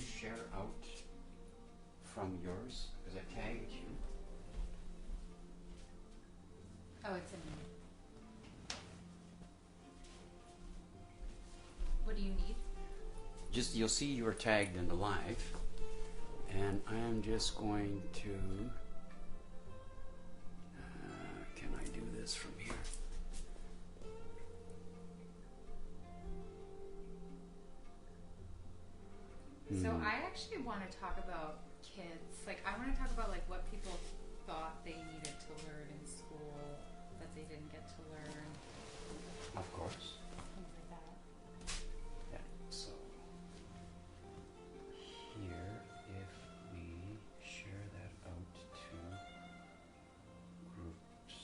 share out from yours? Because I tagged you. Oh, it's in me. What do you need? Just, you'll see you are tagged in the live, and I am just going to, can I do this from here? So I actually want to talk about kids. Like, I want to talk about like what people thought they needed to learn in school that they didn't get to learn. Of course. Things like that. Yeah, so here, if we share that out to groups,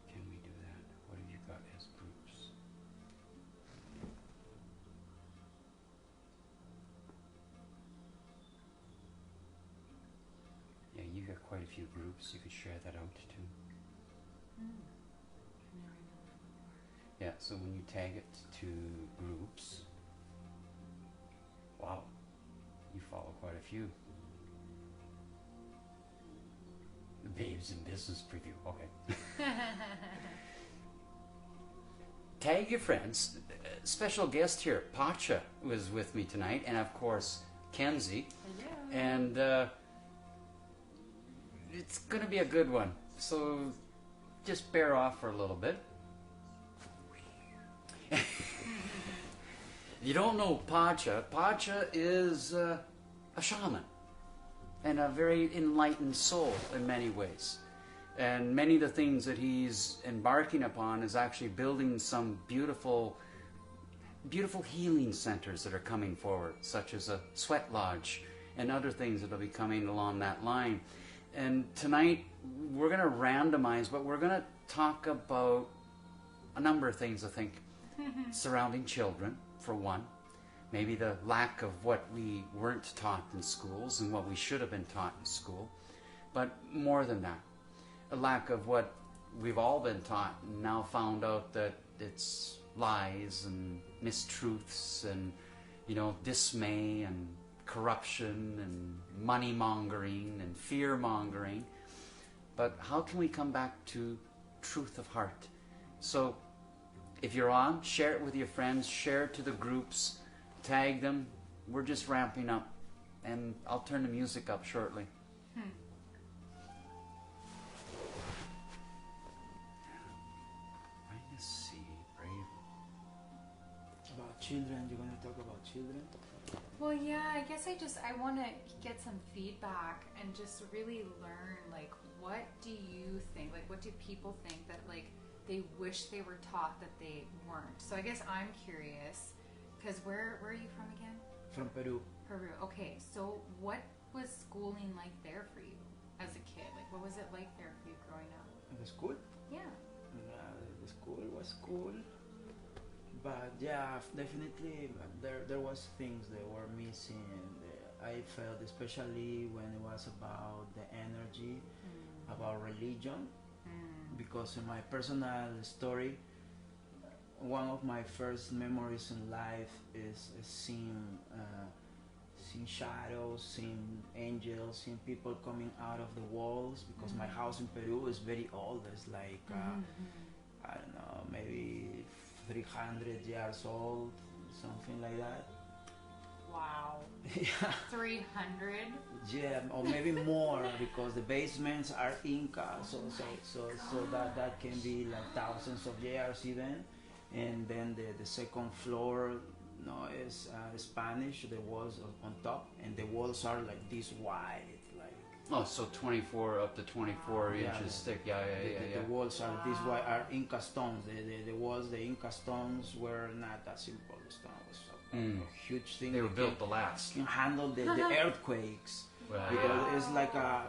can we do that? What have you got as groups? Yeah, you got quite a few groups. You could share that out to. Yeah, so when you tag it to groups, wow, you follow quite a few. The Babes in Business preview, okay. Tag your friends. Special guest here, Pacha was with me tonight, and of course, Mckenzie. Hello. And it's going to be a good one. So just bear off for a little bit. You don't know Pacha. Pacha is a shaman and a very enlightened soul in many ways. And many of the things that he's embarking upon is actually building some beautiful, beautiful healing centers that are coming forward, such as a sweat lodge and other things that will be coming along that line. And tonight we're going to randomize, but we're going to talk about a number of things, I think, surrounding children, for one. Maybe the lack of what we weren't taught in schools and what we should have been taught in school. But more than that, a lack of what we've all been taught and now found out that it's lies and mistruths and, you know, dismay and corruption and money mongering and fear mongering. But how can we come back to truth of heart? So if you're on, share it with your friends, share it to the groups, tag them. We're just ramping up, and I'll turn the music up shortly. About children, you're going to talk about children? Well, yeah, I guess I want to get some feedback and just really learn, like, what do you think? Like, what do people think that, like, they wish they were taught that they weren't? So I guess I'm curious, because where are you from again? From Peru. Peru. Okay, so what was schooling like there for you as a kid? Like, what was it like there for you growing up? The school? Yeah. The school was cool. But yeah, definitely there was things that were missing. I felt, especially when it was about the energy, about religion, because in my personal story, one of my first memories in life is seeing shadows, seeing angels, seeing people coming out of the walls, because my house in Peru is very old. It's like, I don't know, maybe 300 years old, something like that. Wow. Yeah. 300? Yeah, or maybe more, because the basements are Inca, so that can be like thousands of years even. And then the second floor, is Spanish. The walls on top, and the walls are like this wide, like. Oh, so 24 up to 24 inches thick. Yeah. The walls are this wide, are Inca stones. The walls, the Inca stones were not a simple stone. It was a huge thing. They were built to last. Can handle the earthquakes. Right. Because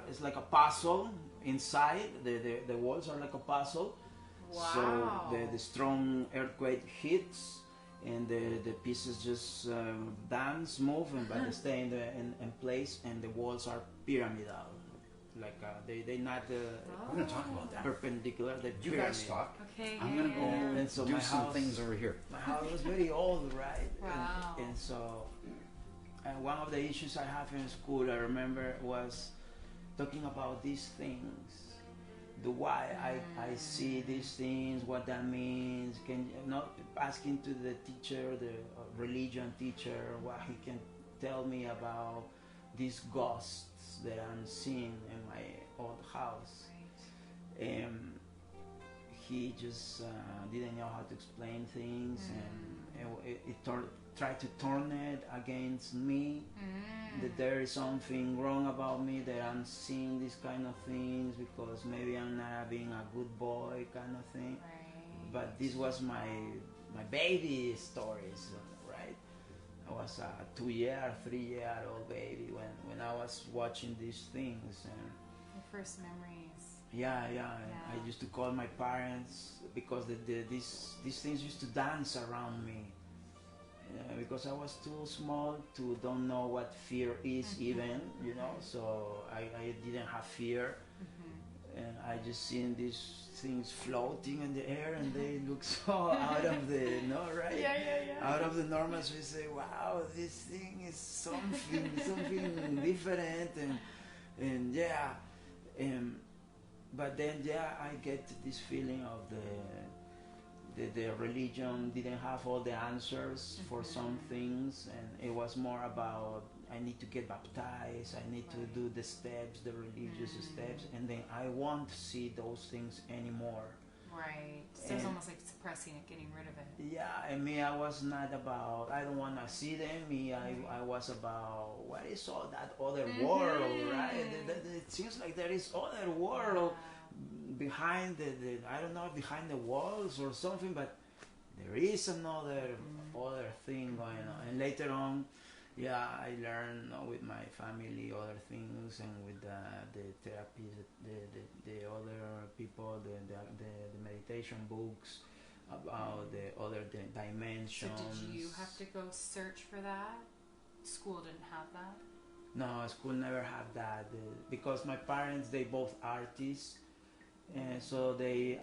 it's like a puzzle inside. The walls are like a puzzle. Wow. So the strong earthquake hits, and the pieces just dance, move, but they stay in place, and the walls are pyramidal. Like they not We're going to talk about that. perpendicular. The You pyramid. guys talk. Okay. I'm going to go And so do my some house- things over here. My house was very old, right? Wow. And so one of the issues I have in school, I remember, was talking about these things. The why I see these things, what that means. Can not asking to the teacher, the religion teacher, what he can tell me about these ghosts that I'm seeing in my old house. He just didn't know how to explain things, and it tried to turn it against me. That there is something wrong about me, that I'm seeing these kind of things because maybe I'm not being a good boy, kind of thing. Right. But this was my baby stories, right? I was a 3-year-old baby when I was watching these things. And your first memories. yeah. I used to call my parents because these things used to dance around me. Because I was too small to don't know what fear is even, so I didn't have fear. And I just seen these things floating in the air, and they look so out of the, right? Out of the normal. So we say, wow, this thing is something different, but then I get this feeling of the religion didn't have all the answers for some things, and it was more about I need to get baptized, I need to do the steps, the religious steps, and then I won't see those things anymore. Right. So it's almost like suppressing it, getting rid of it. Yeah, and me, I was not about, I don't want to see them. Me, I was about, what is all that other world, right? It seems like there is other world behind the I don't know, behind the walls or something, but there is another other thing going on. And later on, I learned with my family other things, and with the therapy, the other people, the meditation books about the other dimensions. So did you have to go search for that? School didn't have that? No, school never had that, because my parents, they both artists, and so they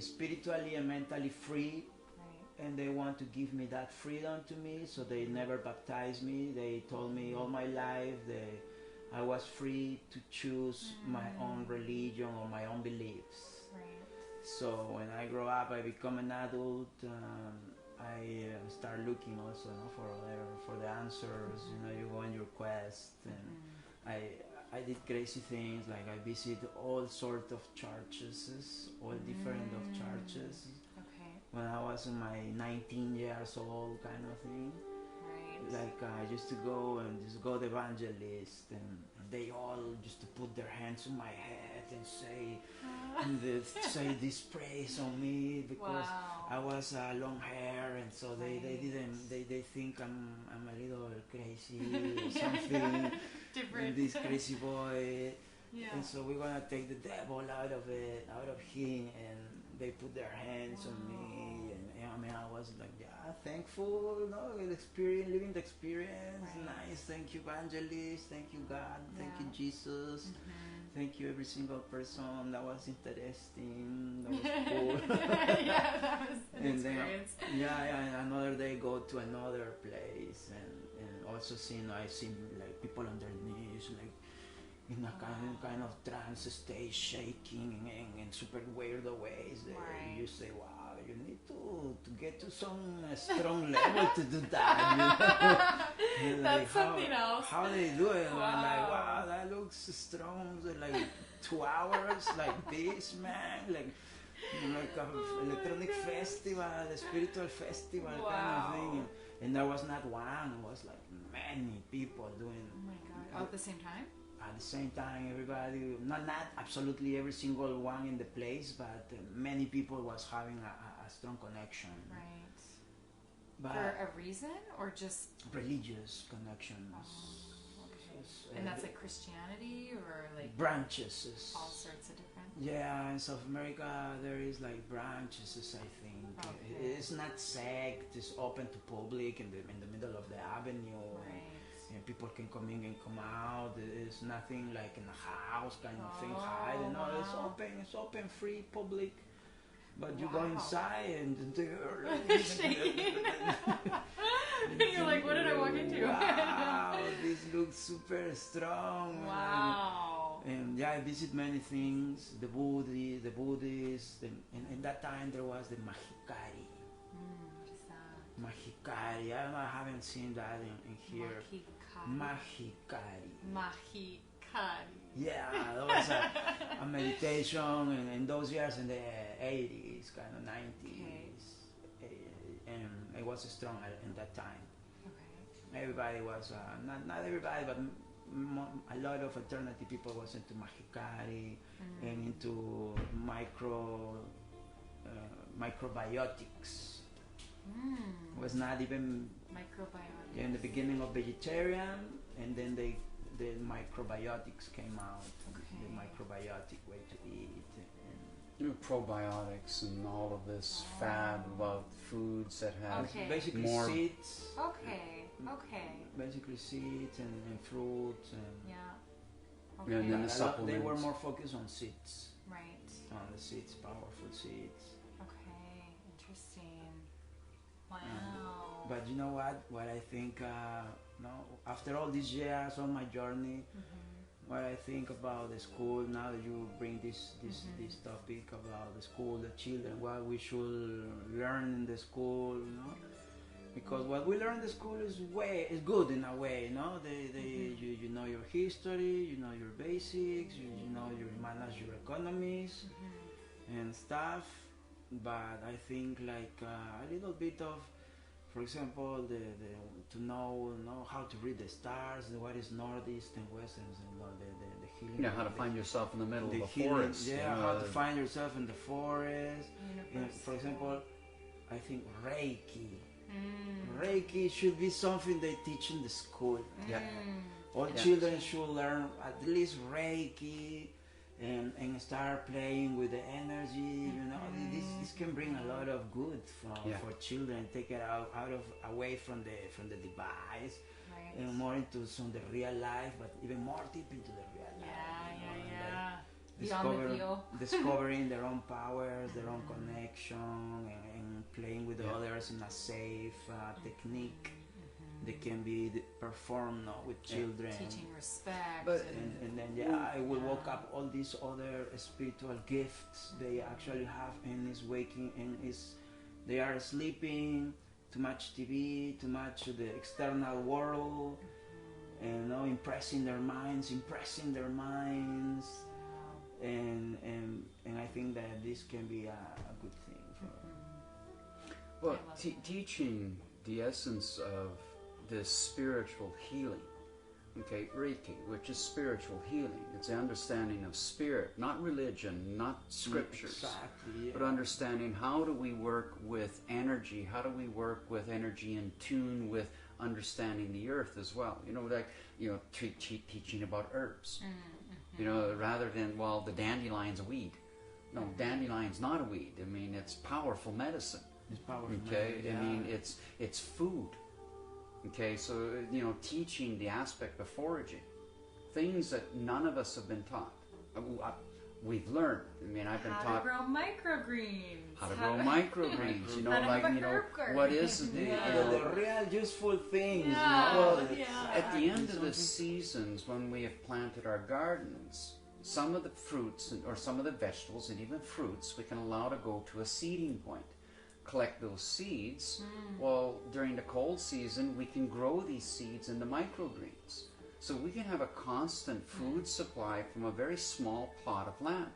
spiritually and mentally free. And they want to give me that freedom to me, so they never baptized me. They told me all my life that I was free to choose my own religion or my own beliefs. Right. So when I grow up, I become an adult. I start looking also for the answers. You go on your quest, and I did crazy things, like I visit all sorts of churches, all different of churches. When I was in my 19 years old kind of thing. Right. Like I used to go and just go to evangelist, and they all used to put their hands on my head and say this praise on me, because I was long hair, and so they think I'm a little crazy or something. Different. This crazy boy. Yeah. And so we're gonna take the devil out of him, and they put their hands on me, and I mean, I was like, thankful, living the experience. Right. Nice, thank you, evangelist, thank you, God, thank you, Jesus, thank you, every single person. That was interesting, that was cool. That was an and experience. Then, and another day go to another place, and also I seen like people on their knees, like in a kind of trance state, shaking in super weird ways. You say, wow, you need to get to some strong level to do that. That's something else. How they do it? Wow. I'm like, wow, that looks strong. Like 2 hours, like this, man. Like a electronic festival, a spiritual festival kind of thing. And there was not one, it was like many people doing. Oh my God, all at the same time? At the same time, everybody, not absolutely every single one in the place, but many people was having a strong connection. Right. But for a reason, or just religious connections? Okay. And that's like Christianity, or like branches? All sorts of different. Yeah, in South America there is like branches, I think. Okay. It's not sect. It's open to public in the middle of the avenue. Right. And people can come in and come out. It's nothing like in a house kind of thing. Hide. No, it's open. It's open, free, public. But you go inside and they're like And you're like, what did I walk into? Wow, this looks super strong. Wow. And yeah, I visit many things, the Buddhists, and at that time there was the Mahikari. What is that? Mahikari, I don't know, I haven't seen that in here. Mahikari. Mahikari. Yeah, that was a meditation in those years in the 80s, kind of 90s. And it was strong at that time. Okay. Everybody was, not everybody, but a lot of alternative people was into Mahikari and into microbiotics. Was not even Microbiotics. in the beginning of vegetarian, and then the microbiotics came out. Okay. The microbiotic way to eat. Probiotics and all of this fad about foods that have Okay. Basically more seeds. Okay. Basically seeds and fruits and Yeah. Yeah, and then the they supplements. were more focused on seeds. Right. On the seeds, powerful seeds. Okay. Interesting. Wow. But you know what? What I think, after all these years on my journey, what I think about the school, now that you bring this topic about the school, the children, what we should learn in the school, because what we learn in the school is good in a way, you know your history, you know your basics, you know you manage your economies and stuff. But I think like a little bit of, for example, to know how to read the stars, what is northeast and western, the healing. Yeah, how to find yourself in the middle of a healing, forest. Yeah, how to find yourself in the forest. For example, I think Reiki. Reiki should be something they teach in the school. Yeah. All children should learn at least Reiki and start playing with the energy. This can bring a lot of good for children. Take it away from the device, Right. and more into the real life, but even more deep into the real life. Yeah. Discovering their own powers, their own connection, and playing with the others in a safe technique that can be performed with children. Teaching respect. And then I will woke up all these other spiritual gifts they actually have, and is waking, and they are sleeping, too much TV, too much the external world, and impressing their minds, and I think that this can be a good thing for. Well, teaching the essence of this spiritual healing, okay, Reiki, which is spiritual healing. It's the understanding of spirit, not religion, not scriptures, Exactly, but understanding how do we work with energy, how do we work with energy in tune with understanding the earth as well. Teaching about herbs. Rather than, the dandelion's a weed. No, dandelion's not a weed. I mean, it's powerful medicine. It's powerful. Okay, Yeah. I mean, it's food. Okay, so teaching the aspect of foraging, things that none of us have been taught. We've learned. I mean, I've been taught how to grow microgreens. How to grow microgreens. What is the real useful things. At the end of the seasons, when we have planted our gardens, some of the fruits or some of the vegetables and even fruits we can allow to go to a seeding point. Collect those seeds. Well, during the cold season, we can grow these seeds into microgreens. So we can have a constant food supply from a very small plot of land,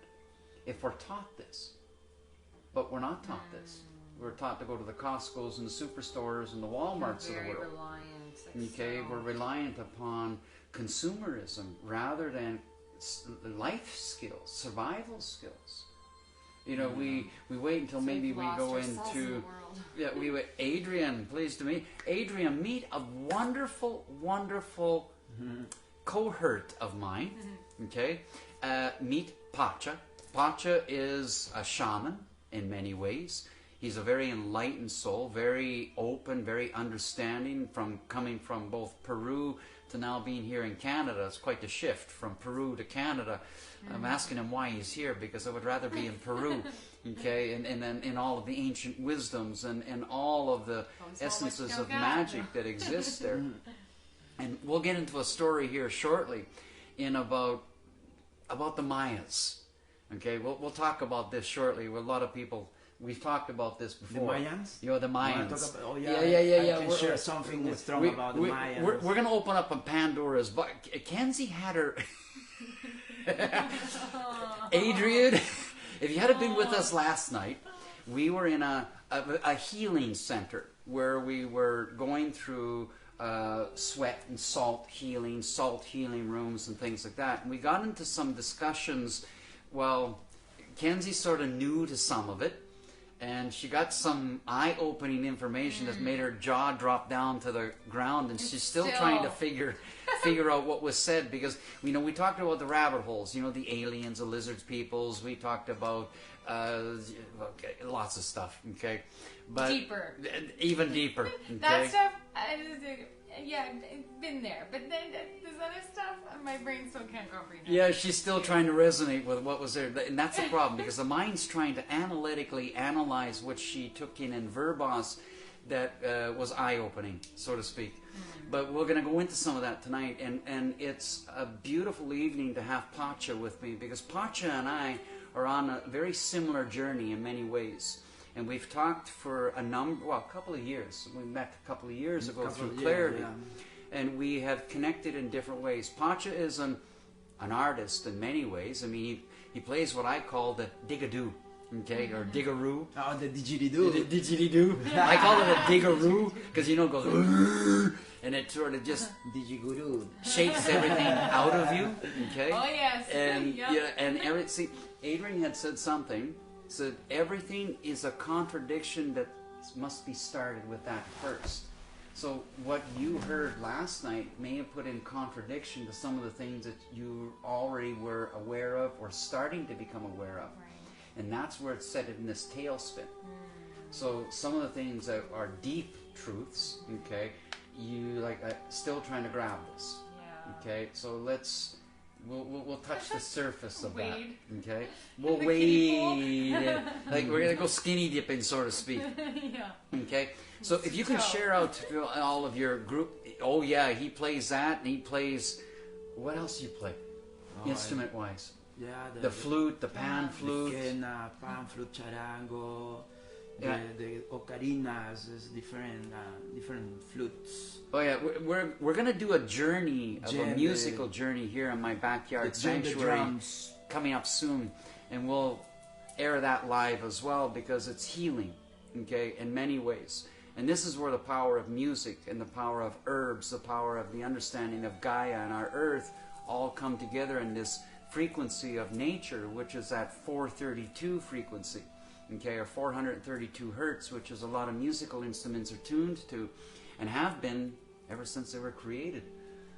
if we're taught this. But we're not taught this. We're taught to go to the Costco's and the superstores and the Walmarts of the world. We're reliant upon consumerism rather than life skills, survival skills. We wait until maybe we go into Adrian, pleased to meet Adrian. Meet a wonderful cohort of mine. Okay, meet Pacha. Pacha is a shaman in many ways. He's a very enlightened soul, very open, very understanding, coming from both Peru to now being here in Canada. It's quite the shift from Peru to Canada. I'm asking him why he's here, because I would rather be in Peru, okay, and then in all of the ancient wisdoms and all of the essences of magic that exist there. And we'll get into a story here shortly about the Mayas. Okay, we'll talk about this shortly. With a lot of people, we've talked about this before. The Mayans? Yeah, the Mayans. I can share something strong about the Mayans. We're going to open up a Pandora's box. Kenzie had her... Adrian, if you had been with us last night, we were in a healing center where we were going through sweat and salt healing rooms and things like that. And we got into some discussions. Well, Kenzie's sort of new to some of it, and she got some eye-opening information that made her jaw drop down to the ground, and she's still trying to figure out what was said, because we talked about the rabbit holes, the aliens, the lizards peoples. We talked about lots of stuff, okay, but deeper, even deeper. Okay? That stuff, yeah, been there, but then this other stuff, my brain still can't comprehend. Yeah, she's still trying to resonate with what was there, and that's the problem, because the mind's trying to analytically analyze what she took in verbos that was eye-opening, so to speak. But we're going to go into some of that tonight, and it's a beautiful evening to have Pacha with me, because Pacha and I are on a very similar journey in many ways. And we've talked for a couple of years. We met a couple of years ago through Clarity. And we have connected in different ways. Pacha is an artist in many ways. I mean, he plays what I call the digadoo, okay, or digaroo. Oh, the didgeridoo. The didgeridoo. I call it a digaroo because, it goes, and it sort of just shakes everything out of you, okay? Oh, yes. And see, Adrian had said something. So everything is a contradiction that must be started with that first. So what you heard last night may have put in contradiction to some of the things that you already were aware of or starting to become aware of. Right. And that's where it's set in this tailspin. So some of the things that are deep truths, okay, you still trying to grab this. Yeah. Okay, so We'll touch the surface of that. Okay, we'll wade. We're gonna go skinny dipping, so to speak. Yeah. Okay. So if you can share out to all of your group. Oh yeah, he plays that, and he plays. What else do you play? Instrument wise. Yeah. The flute, the pan flute. The pan flute, charango. The ocarinas is different flutes. Oh yeah, we're gonna do a journey of a musical journey here in my backyard sanctuary coming up soon, and we'll air that live as well because it's healing, okay, in many ways. And this is where the power of music and the power of herbs, the power of the understanding of Gaia and our earth all come together in this frequency of nature, which is that 432 frequency. Okay, or 432 hertz, which is a lot of musical instruments are tuned to, and have been ever since they were created.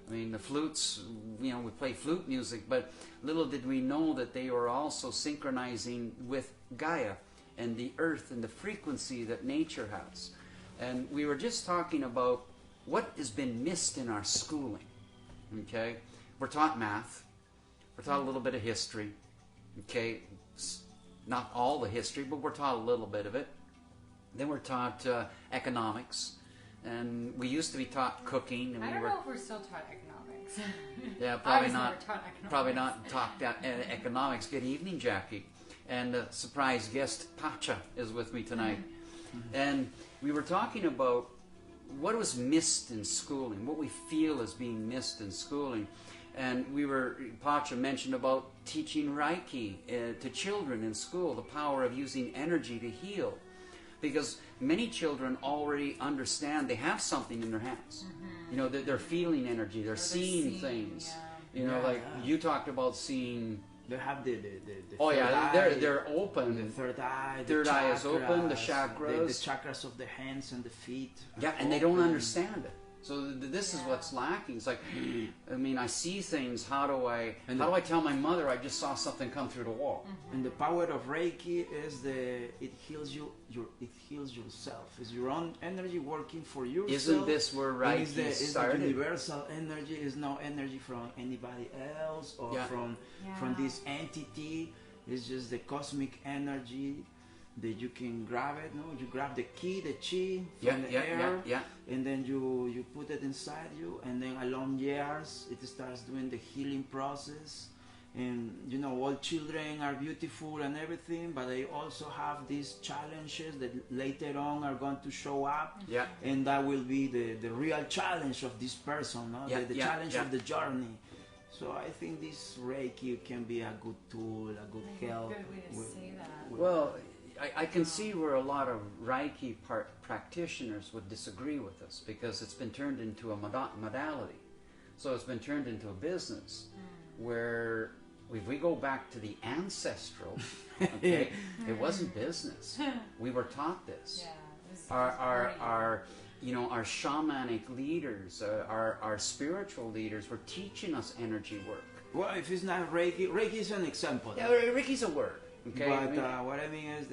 I mean, the flutes, we play flute music, but little did we know that they were also synchronizing with Gaia and the earth and the frequency that nature has. And we were just talking about what has been missed in our schooling. Okay, we're taught math, we're taught a little bit of history. Okay. Not all the history, but we're taught a little bit of it. Then we're taught economics, and we used to be taught cooking. And I don't know if we're still taught economics. Yeah, probably not taught economics. Good evening, Jackie, and surprise guest Pacha is with me tonight. And we were talking about what was missed in schooling, what we feel is being missed in schooling. And Pacha mentioned about teaching Reiki to children in school, the power of using energy to heal. Because many children already understand they have something in their hands. Mm-hmm. They're feeling energy, they're seeing things. Yeah. You talked about seeing... They have the they're open. The third eye. Third eye is open, the chakras. The chakras of the hands and the feet. Yeah, and they don't understand it. So this is what's lacking. It's like, I mean, I see things. How do I tell my mother I just saw something come through the wall? And the power of Reiki is it heals it heals yourself. It's your own energy working for yourself. Isn't this where Reiki started? The universal energy. Is no energy from anybody else or from this entity. It's just the cosmic energy that you can grab it. No, you grab the key, the chi from the air, and then you put it inside you, and then along years it starts doing the healing process. And you know, all children are beautiful and everything, but they also have these challenges that later on are going to show up, and that will be the real challenge of this person, no? The challenge of the journey. So I think this Reiki can be a good tool, a good help. Good way to say that. Well, I can see where a lot of Reiki practitioners would disagree with us, because it's been turned into a modality. So it's been turned into a business where, if we go back to the ancestral, okay, it wasn't business. We were taught this. Our shamanic leaders, our spiritual leaders were teaching us energy work. Well, if it's not Reiki, Reiki is an example. Yeah, Reiki's a word. Okay, but what I mean is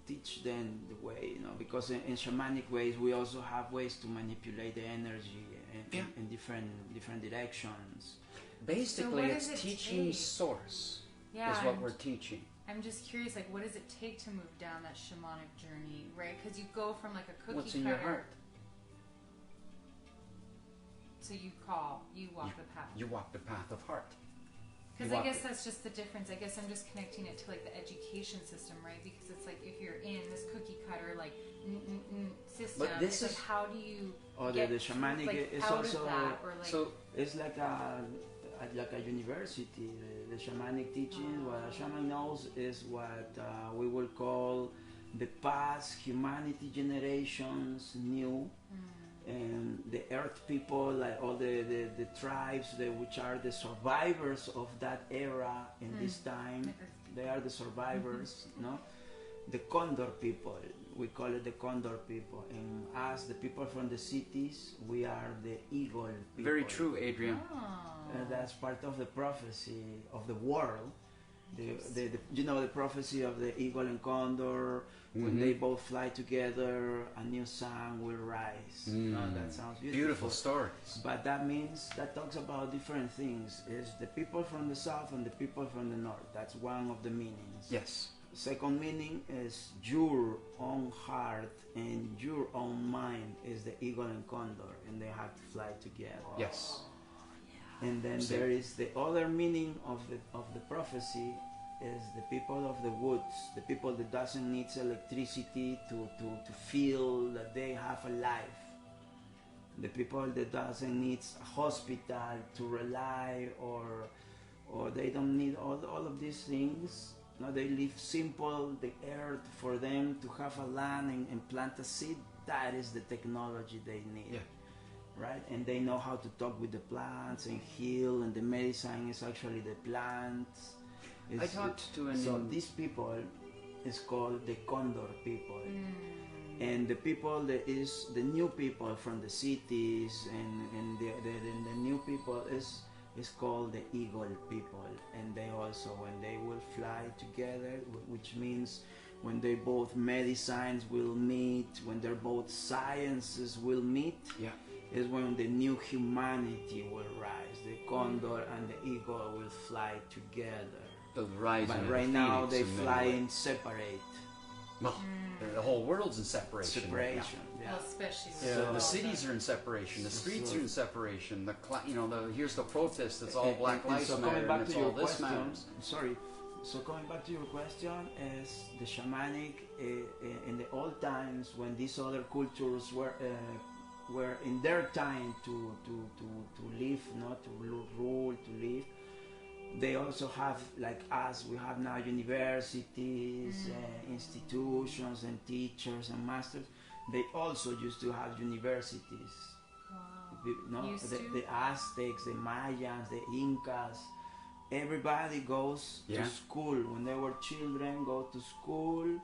teach them the way, you know, because in shamanic ways we also have ways to manipulate the energy in different directions. Basically, so it's teaching source is what we're teaching. I'm just curious, like, what does it take to move down that shamanic journey, right? Because you go from like a cookie What's in cutter. your heart? So you walk the path. You walk the path of heart. Because I guess that's just the difference. I guess I'm just connecting it to like the education system, right? Because it's like if you're in this cookie cutter like system, but this it's is like how do you get the shamanic like, is out also of that, or like, so it's like a university. The shamanic teachings, what a shaman knows is what we will call the past humanity generations knew. And the earth people, like all the tribes which are the survivors of that era in this time, they are the survivors, no? The condor people, we call it the condor people. And us, the people from the cities, we are the eagle people. Very true, Adrian. That's part of the prophecy of the world. You know the prophecy of the eagle and condor. When they both fly together, a new sun will rise. That sounds beautiful. Beautiful stories. But that means, that talks about different things. It's the people from the south and the people from the north. That's one of the meanings. Yes. Second meaning is your own heart and your own mind is the eagle and condor, and they have to fly together. Yes. And then there is the other meaning of the prophecy is the people of the woods, the people that doesn't need electricity to feel that they have a life, the people that doesn't need a hospital to rely or they don't need all of these things. No, they live simple, the earth for them to have a land and plant a seed. That is the technology they need. Right, and they know how to talk with the plants and heal, and the medicine is actually the plants. I talked to so these people is called the condor people, and the people that is the new people from the cities, and the new people is called the eagle people, and they also, when they will fly together, which means when they both medicines will meet, when they're both sciences will meet. Is when the new humanity will rise. The condor and the eagle will fly together. The rising but right now they fly in separate. Well, the whole world's in separation. Separation, well, especially the cities are in streets are in separation. Here's the protest. It's all Black Lives Matter, and it's all this matters. Sorry. So coming back to your question, is the shamanic in the old times when these other cultures were in their time to live, not to rule, to live. They also have, like us, we have now universities, institutions, and teachers and masters. They also used to have universities. Wow. The Aztecs, the Mayans, the Incas. Everybody goes to school. When they were children, go to school.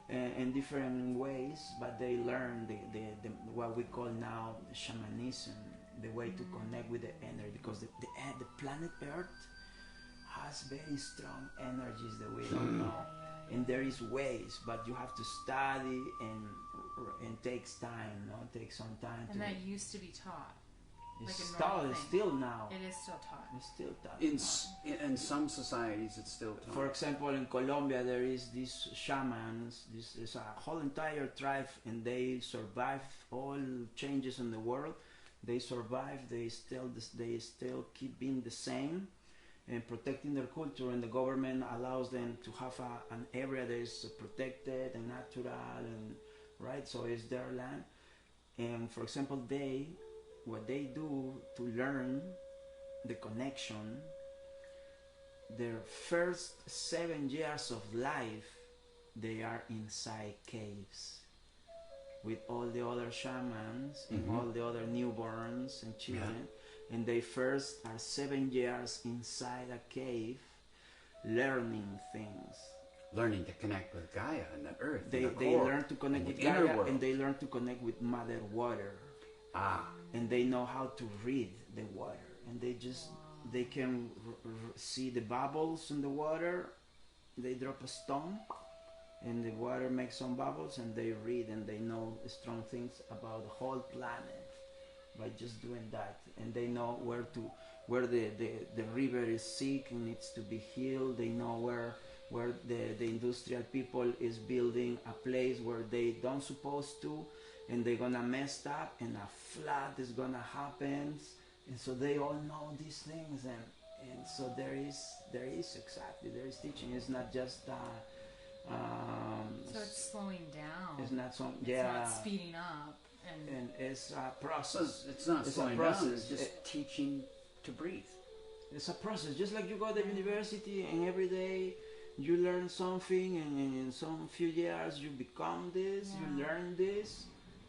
in different ways, but they learn the what we call now shamanism, the way to connect with the energy, because the planet Earth has very strong energies that we don't know, and there is ways, but you have to study and takes time, no? It takes some time. And that used to be taught. It's like a taught, normal it's thing. still now. It is still taught. It's still taught. In some societies, it's still taught. For example, in Colombia, there is these shamans. This is a whole entire tribe, and they survive all changes in the world. They survive. They still keep being the same, and protecting their culture. And the government allows them to have an area that is protected and natural, and right. So it's their land. And for example, what they do to learn the connection, their first 7 years of life, they are inside caves with all the other shamans and all the other newborns and children, and they first are 7 years inside a cave learning things. Learning to connect with Gaia and the earth. They learn to connect with Gaia, and they learn to connect with Mother Water. And they know how to read the water, and they can see the bubbles in the water. They drop a stone and the water makes some bubbles, and they read, and they know strong things about the whole planet by just doing that. And they know where the river is sick and needs to be healed. They know where the industrial people is building a place where they don't supposed to, and they're gonna mess up, and a flood is gonna happen. And so they all know these things, and so there is teaching. It's not just so it's slowing down. It's not so It's not speeding up, and it's a process. It's not slowing down. It's just teaching to breathe. It's a process, just like you go to university, and every day you learn something, and in some few years you become this. You learn this.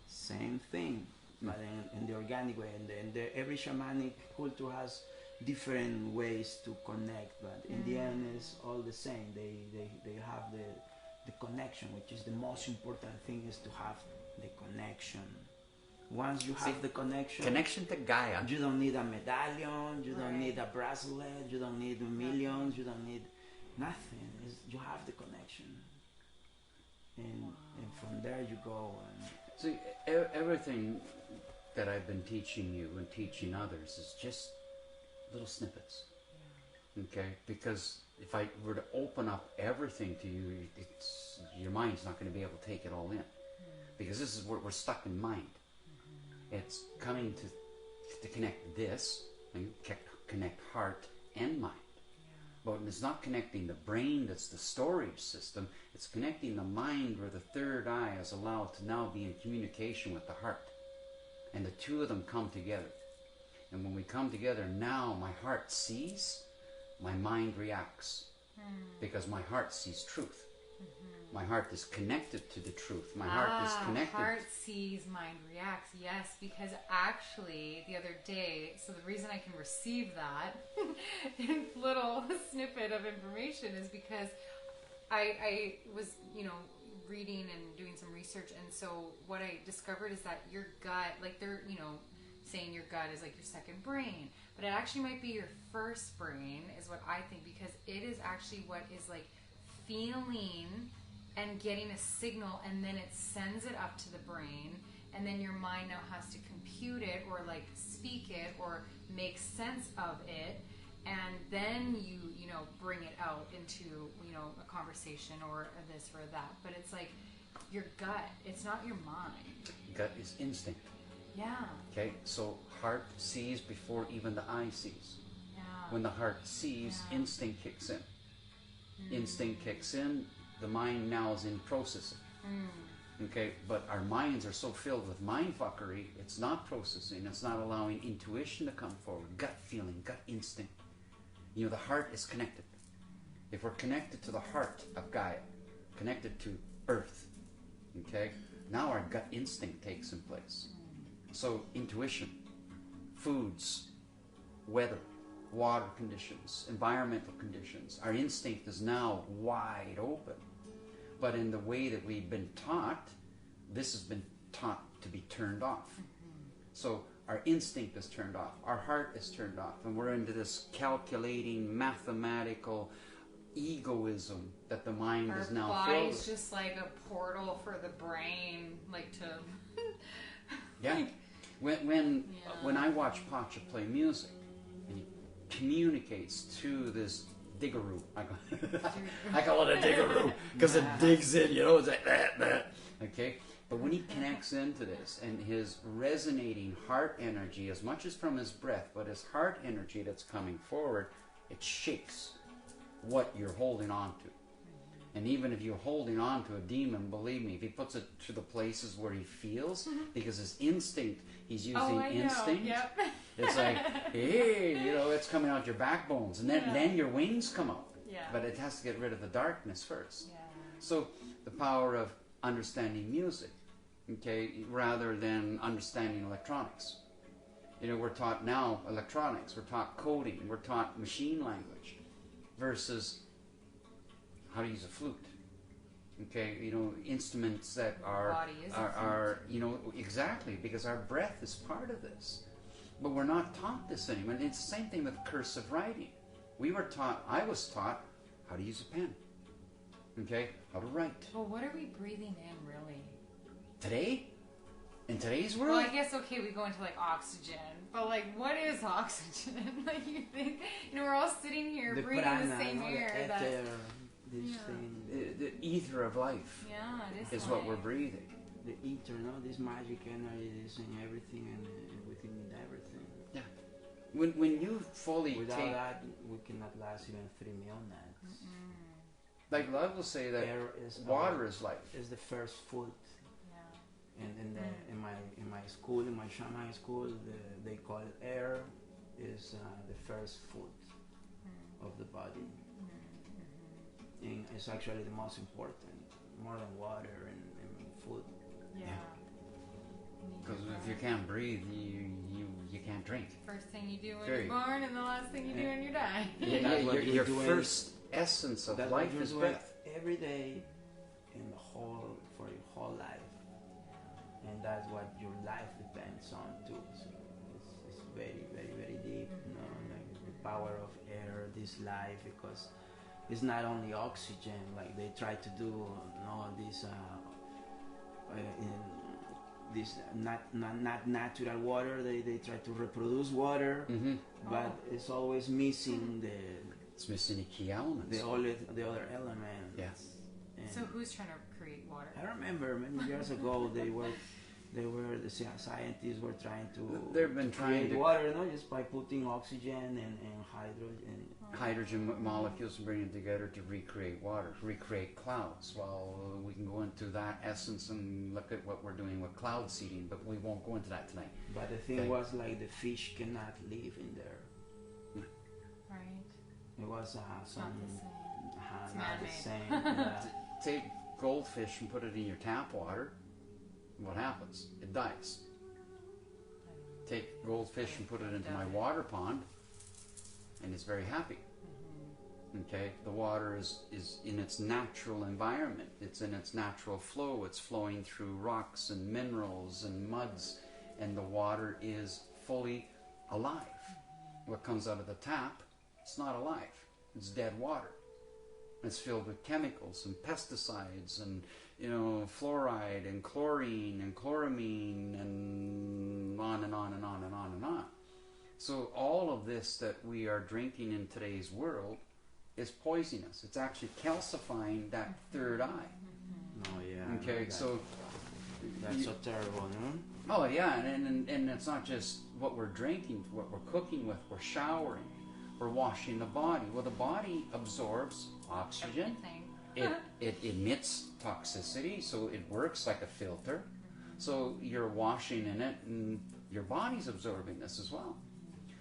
Same thing, but in the organic way, and every shamanic culture has different ways to connect, but in the end it's all the same. They have the connection, which is the most important thing, is to have the connection. Once you have the connection to Gaia, you don't need a medallion, you don't need a bracelet, you don't need millions, you don't need nothing. You have the connection, and from there you go. And see, everything that I've been teaching you and teaching others is just little snippets. Okay? Because if I were to open up everything to you, your mind's not going to be able to take it all in. Because this is where we're stuck in mind. It's coming to connect this, and connect heart and mind. But it's not connecting the brain, that's the storage system. It's connecting the mind, where the third eye is allowed to now be in communication with the heart. And the two of them come together. And when we come together, now my heart sees, my mind reacts. Because my heart sees truth. My heart is connected to the truth. My heart is connected. Heart sees, mind reacts. Yes, because actually the other day, so the reason I can receive that little snippet of information is because I was, reading and doing some research, and so what I discovered is that your gut, like they're, saying your gut is like your second brain, but it actually might be your first brain, is what I think, because it is actually what is like feeling and getting a signal, and then it sends it up to the brain, and then your mind now has to compute it, or like speak it, or make sense of it, and then you bring it out into a conversation or this or that. But it's like your gut, it's not your mind. Gut is instinct. Yeah. Okay, so heart sees before even the eye sees. Yeah. When the heart sees, instinct kicks in. Instinct kicks in, the mind now is in processing. Okay, but our minds are so filled with mind fuckery, it's not processing, it's not allowing intuition to come forward, gut feeling, gut instinct. The heart is connected. If we're connected to the heart of Gaia, connected to Earth, okay, now our gut instinct takes in place. So intuition, foods, weather, water conditions, environmental conditions, our instinct is now wide open. But in the way that we've been taught, this has been taught to be turned off. So our instinct is turned off, our heart is turned off, and we're into this calculating, mathematical egoism that the mind is now filled with. Our body's just like a portal for the brain, like to... Yeah. When I watch Pacha play music, and he communicates to this diggeroo. I call it a diggeroo because it digs in, it's like that. Okay? But when he connects into this, and his resonating heart energy, as much as from his breath, but his heart energy that's coming forward, it shakes what you're holding on to. And even if you're holding on to a demon, believe me, if he puts it to the places where he feels, because his instinct, he's using instinct. Yep. It's like, hey, it's coming out your backbones, and then your wings come out. Yeah. But it has to get rid of the darkness first. Yeah. So the power of understanding music, okay, rather than understanding electronics. We're taught now electronics, we're taught coding, we're taught machine language, versus how to use a flute. Okay, instruments that are exactly, because our breath is part of this. But we're not taught this anymore. And it's the same thing with cursive writing. I was taught how to use a pen. Okay, how to write. Well, what are we breathing in, really? Today? In today's world? Well, I guess, okay, we go into, like, oxygen. But, like, what is oxygen? Like, you think, we're all sitting here breathing the same air. The ether of life. Yeah, it is what we're breathing. The ether, this magic energy is in everything and within everything. Yeah. When you fully Without that, we cannot last even 3 meal nights. Like love will say that water is life. Is the first food. Yeah. And in my school, in my shaman school, they call it air is the first food of the body. And it's actually the most important, more than water and food. Yeah. Because if you can't breathe, you can't drink. First thing you do when you're born, and the last thing you do when you die. Your first essence of life is breath. Every day, for your whole life, and that's what your life depends on too. So it's very, very, very deep. Like the power of air, this life, because it's not only oxygen. Like they try to do, this not natural water. They try to reproduce water, but it's always missing It's missing the key elements. the other element. Yes. So who's trying to create water? I remember many years ago the scientists were trying to They've been trying create water, just by putting oxygen and hydrogen molecules and bring them together to recreate water, recreate clouds. Well, we can go into that essence and look at what we're doing with cloud seeding, but we won't go into that tonight. But the thing was, like, the fish cannot live in there. Right. It was not the same. Take goldfish and put it in your tap water. What happens? It dies. Take goldfish and put it into my water pond, and it's very happy. Okay, the water is in its natural environment. It's in its natural flow. It's flowing through rocks and minerals and muds, and the water is fully alive. What comes out of the tap, it's not alive. It's dead water. It's filled with chemicals and pesticides and fluoride and chlorine and chloramine and on and on and on and on and on. So all of this that we are drinking in today's world is poisonous. It's actually calcifying that third eye. Oh yeah. Okay, so that's so terrible, no? Oh yeah, and it's not just what we're drinking, what we're cooking with, we're showering, we're washing the body. Well, the body absorbs oxygen. It emits toxicity, so it works like a filter. So you're washing in it, and your body's absorbing this as well.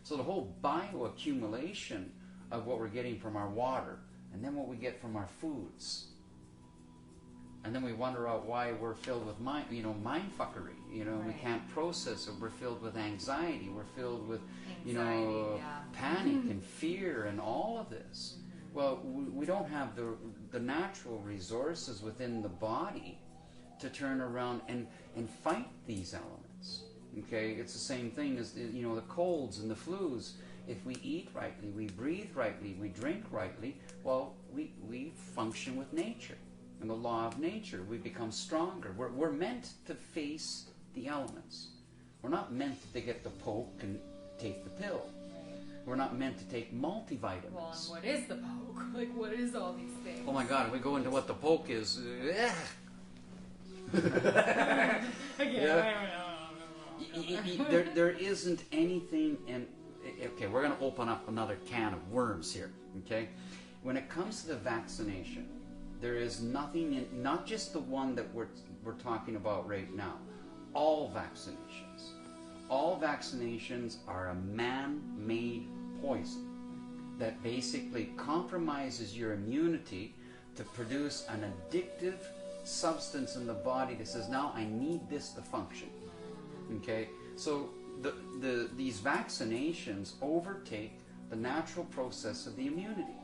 So the whole bioaccumulation of what we're getting from our water, and then what we get from our foods, and then we wonder out why we're filled with mind fuckery. We can't process it. We're filled with anxiety. We're filled with panic and fear and all of this. Well, we don't have the natural resources within the body to turn around and fight these elements. Okay, it's the same thing as the colds and the flus. If we eat rightly, we breathe rightly, we drink rightly, well, we function with nature and the law of nature. We become stronger. We're meant to face the elements. We're not meant to get the poke and take the pill. We're not meant to take multivitamins. Well, and what is the poke? Like, what is all these things? Oh my God, if we go into what the poke is, Again, there isn't anything in... Okay, we're going to open up another can of worms here, okay? When it comes to the vaccination, there is nothing in... Not just the one that we're talking about right now. All vaccinations. All vaccinations are a man-made poison that basically compromises your immunity to produce an addictive substance in the body that says, now I need this to function. Okay? So these vaccinations overtake the natural process of the immunity.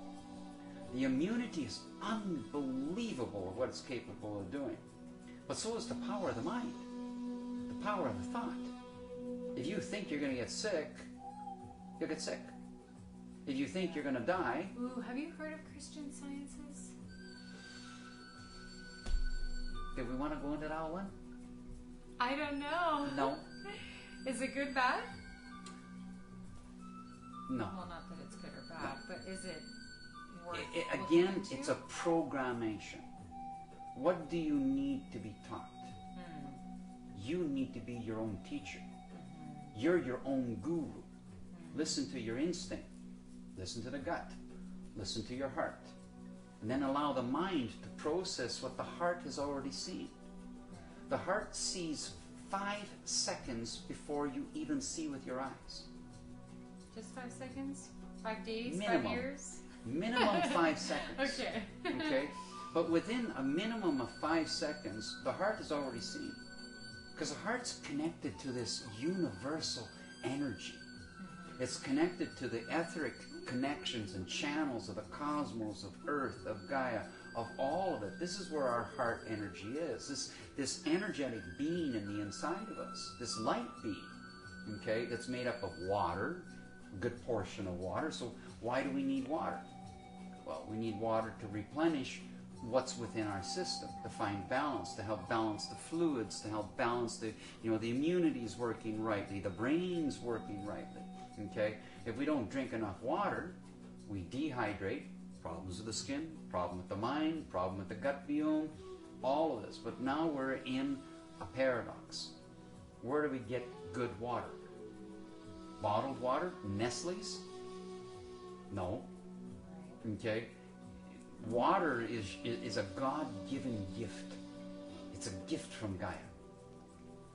The immunity is unbelievable of what it's capable of doing. But so is the power of the mind, the power of the thought. If you think you're going to get sick, you'll get sick. If you think you're going to die... Ooh, have you heard of Christian Sciences? Do we want to go into that one? I don't know. No. Is it good, bad? No. Well, not that it's good or bad, but is it worth Again, looking into? it's a programmation. What do you need to be taught? You need to be your own teacher. You're your own guru. Listen to your instinct. Listen to the gut. Listen to your heart. And then allow the mind to process what the heart has already seen. The heart sees 5 seconds before you even see with your eyes. Just 5 seconds? 5 days? Minimum. 5 years? Minimum 5 seconds. Okay. Okay? But within a minimum of 5 seconds, the heart has already seen. Because the heart's connected to this universal energy. It's connected to the etheric connections and channels of the cosmos, of Earth, of Gaia, of all of it. This is where our heart energy is. This energetic being in the inside of us. This light being. Okay? That's made up of water, a good portion of water. So why do we need water? Well, we need water to replenish what's within our system, to find balance, to help balance the fluids, to help balance the immunity's working rightly, the brain's working rightly. Okay? If we don't drink enough water, we dehydrate, problems with the skin, problem with the mind, problem with the gut biome, all of this. But now we're in a paradox. Where do we get good water? Bottled water? Nestle's? No. Okay? Water is a God-given gift. It's a gift from Gaia.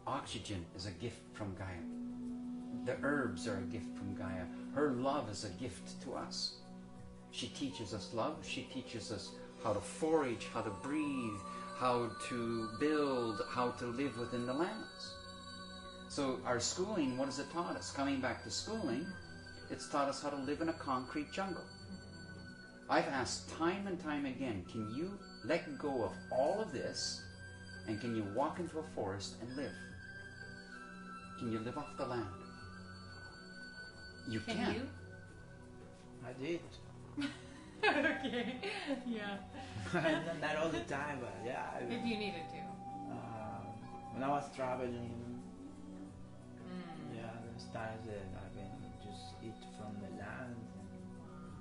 Oxygen is a gift from Gaia. The herbs are a gift from Gaia. Her love is a gift to us. She teaches us love. She teaches us how to forage, how to breathe, how to build, how to live within the lands. So our schooling, what has it taught us? Coming back to schooling, it's taught us how to live in a concrete jungle. I've asked time and time again, can you let go of all of this and can you walk into a forest and live? Can you live off the land? You can. You? I did. Okay. Yeah. Not all the time, but yeah. If you needed to. When I was traveling, yeah, there's times that I can just eat from the land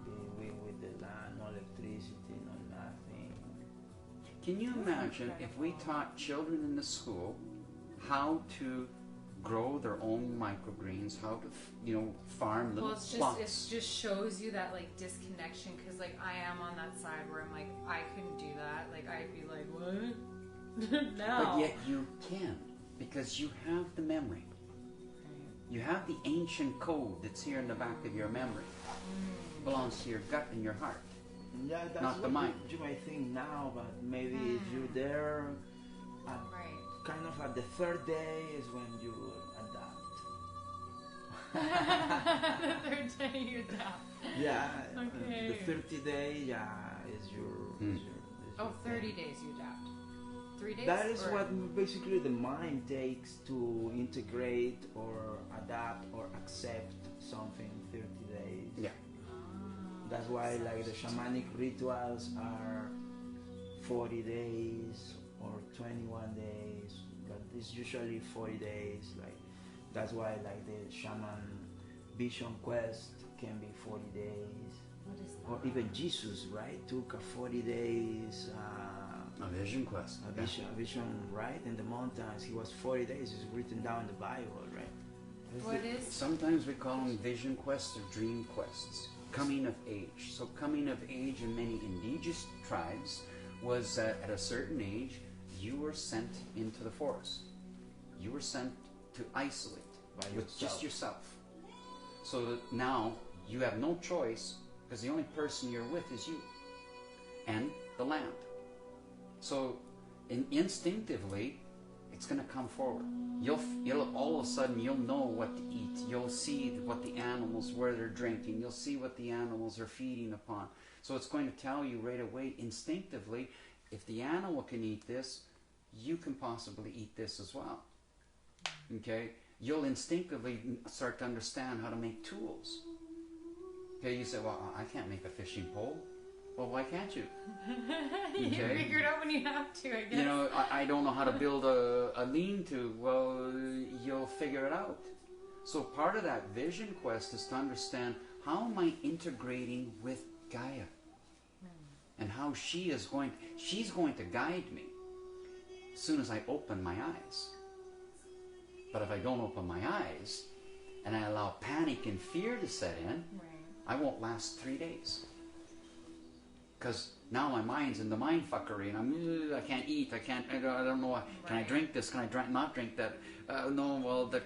and be with the land, no electricity, no nothing. Can you imagine if we taught children in the school how to grow their own microgreens, how to, farm little plots? It just shows you that like disconnection, because like I am on that side where I'm like, I couldn't do that. Like I'd be like, what? No. But yet you can, because you have the memory. You have the ancient code that's here in the back of your memory. It belongs to your gut and your heart. Yeah, that's not the what mind. You might think now, but maybe if you're there, Right. kind of at the third day is when you adapt. The third day you adapt. Yeah. Okay. The 30 day, yeah, is your. Oh, 30 days you adapt. 3 days? That is or- what basically the mind takes to integrate or adapt or accept something 30 days. Yeah. That's why like the shamanic rituals are 40 days or 21 days, but it's usually 40 days. Like that's why like the shaman vision quest can be 40 days. What is that? Or even Jesus, right, took a 40 days A vision quest. a vision, right, in the mountains. He was 40 days. It's written down in the Bible, right? What is? Sometimes we call them vision quests or dream quests. Coming of age. So coming of age in many indigenous tribes was that at a certain age you were sent into the forest. You were sent to isolate By with yourself. just yourself. So that now you have no choice because the only person you're with is you and the land. So instinctively it's going to come forward. You'll all of a sudden you'll know what to eat. You'll see what the animals, where they're drinking. You'll see what the animals are feeding upon. So it's going to tell you right away instinctively, if the animal can eat this, you can possibly eat this as well. Okay? You'll instinctively start to understand how to make tools. Okay, you say, well, I can't make a fishing pole. Well, why can't you? You Okay. figure it out when you have to, I guess. You know, I don't know how to build a lean-to. Well, you'll figure it out. So part of that vision quest is to understand, how am I integrating with Gaia? And how she's going to guide me as soon as I open my eyes. But if I don't open my eyes and I allow panic and fear to set in, Right. I won't last 3 days. Because now my mind's in the mind fuckery, and I can't eat, I don't know, can I Right. drink this, can I not drink that? No, well, the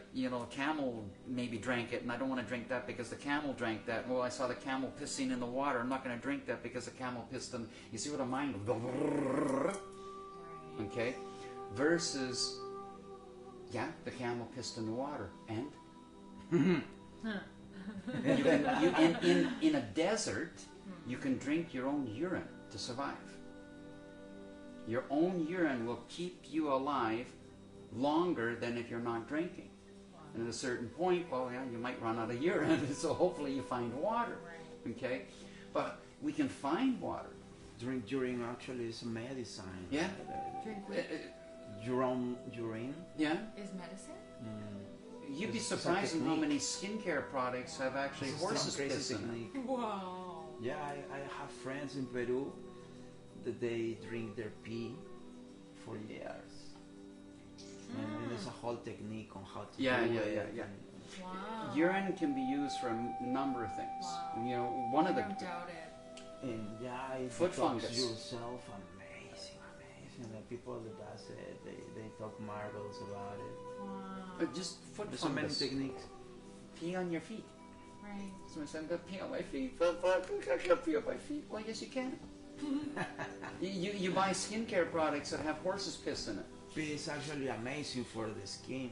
camel maybe drank it, and I don't want to drink that because the camel drank that. Well, I saw the camel pissing in the water, I'm not going to drink that because the camel pissed in. You see what a mind, Right. okay? Versus, yeah, the camel pissed in the water, and? In a desert, you can drink your own urine to survive. Your own urine will keep you alive longer than if you're not drinking. And at a certain point, well, yeah, you might run out of urine, so hopefully you find water. Okay? But we can find water. During actually it's a medicine. Yeah. Drink Uh, with Urine. yeah? is medicine? You'd be It's a surprised at how technique. many skincare products have actually It's horses some crazy piss in it. technique. Wow. Yeah, I have friends in Peru that they drink their pee for years. And there's a whole technique on how to Yeah, do yeah, it. yeah, yeah. Wow. Urine can be used for a number of things. Wow. You know, one of I the don't doubt it. And yeah, it Foot detox fungus. yourself. Amazing. The people that does it, they talk marvels about it. Wow. just foot There's so many fungus. techniques. Pee on your feet. Right. Someone said, I'm going to pee on my feet. I can't pee on my feet. Well, yes, you can. you buy skincare products that have horses piss in it. Pee is actually amazing for the skin.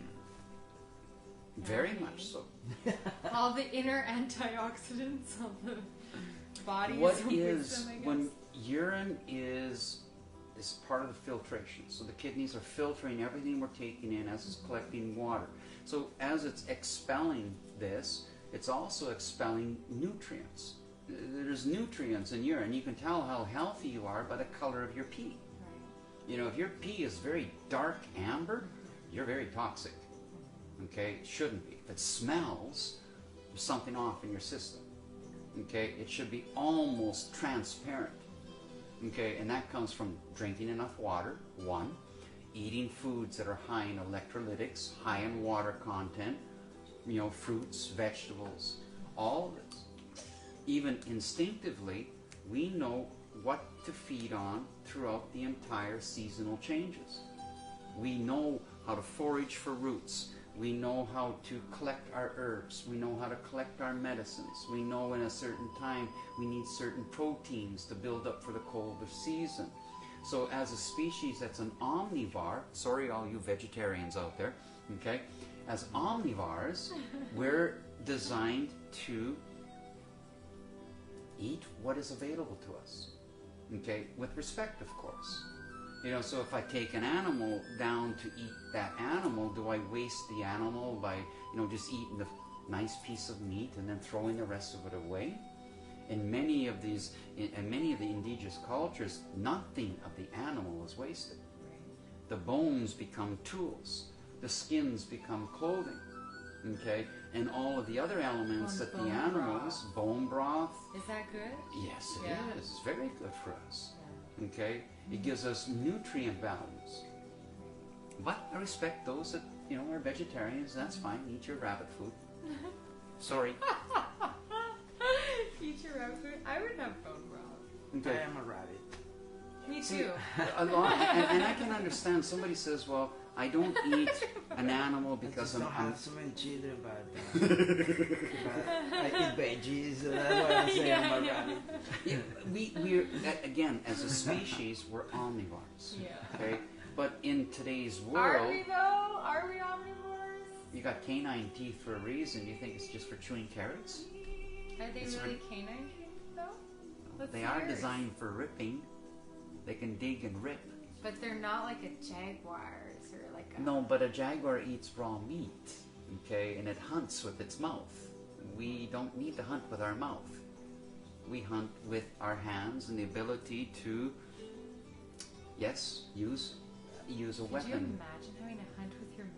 Very much so. All the inner antioxidants of the body. What wisdom, is, I guess. when urine is part of the filtration. So the kidneys are filtering everything we're taking in as it's collecting water. So as it's expelling this, it's also expelling nutrients. There's nutrients in urine. You can tell how healthy you are by the color of your pee. Right. You know, if your pee is very dark amber, you're very toxic. Okay? It shouldn't be. If it smells, there's something off in your system. Okay? It should be almost transparent. Okay? And that comes from drinking enough water, one. Eating foods that are high in electrolytics, high in water content, you know, fruits, vegetables, all of this. Even instinctively, we know what to feed on throughout the entire seasonal changes. We know how to forage for roots. We know how to collect our herbs. We know how to collect our medicines. We know in a certain time we need certain proteins to build up for the colder season. So as a species that's an omnivore, sorry all you vegetarians out there, okay? As omnivores, we're designed to eat what is available to us. Okay, with respect, of course. You know, so if I take an animal down to eat that animal, do I waste the animal by, you know, just eating the nice piece of meat and then throwing the rest of it away? In many of the indigenous cultures, nothing of the animal is wasted. The bones become tools. The skins become clothing. Okay, and all of the other elements that the animals, bone broth. Is that good? Yes, it is. It's very good for us. Okay, it gives us nutrient values. But I respect those that, you know, are vegetarians. That's fine. Eat your rabbit food. Sorry. Eat your rabbit food. I would have bone broth. Okay. I am a rabbit. Me See, too. a lot, and I can understand. Somebody says, "Well, I don't eat an animal because I don't I'm have so many children, but I eat veggies. So that's why I say I'm a rabbit. Yeah, we're again, as a species, we're omnivores. Yeah. Okay, but in today's Are world, we though? Are we omnivores? you got canine teeth for a reason. You think it's just for chewing carrots? Are they It's really canine teeth though? Let's They see are yours. designed for ripping. They can dig and rip. But they're not like a jaguar's or like a... No, but a jaguar eats raw meat, okay, and it hunts with its mouth. We don't need to hunt with our mouth. We hunt with our hands and the ability to, yes, use a weapon. Could you imagine having to hunt with your mouth?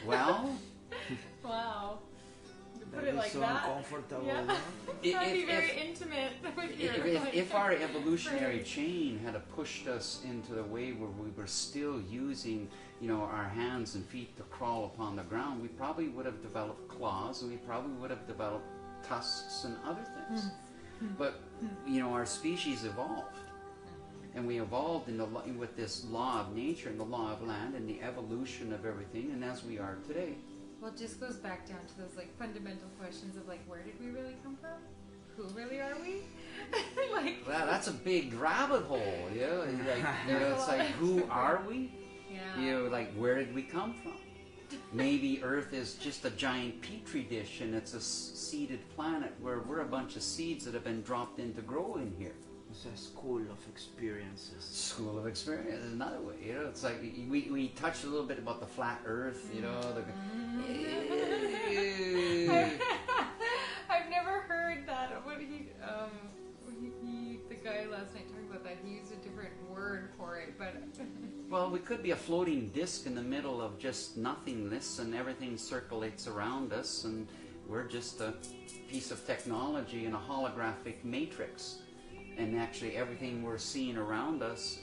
Well, Wow. You put That it is like so that. uncomfortable. Yeah. No? That'd be very intimate with your... if our evolutionary friends. chain had pushed us into the way where we were still using, you know, our hands and feet to crawl upon the ground, we probably would have developed claws, and we probably would have developed tusks and other things. But, you know, our species evolved. And we evolved with this law of nature and the law of land and the evolution of everything, and as we are today. Well, it just goes back down to those like fundamental questions of like, where did we really come from? Who really are we? Like, Well, that's a big rabbit hole, you know? Like, you know, it's like, who are we? yeah. You know, like, where did we come from? Maybe Earth is just a giant petri dish and it's a seeded planet where we're a bunch of seeds that have been dropped in to grow in here. It's a school of experiences. School of experience is another way, you know. It's like we touched a little bit about the flat Earth, you know. I've never heard that. What the guy last night talking about that, he used a different word for it, but Well, we could be a floating disc in the middle of just nothingness, and everything circulates around us, and we're just a piece of technology in a holographic matrix. And actually, everything we're seeing around us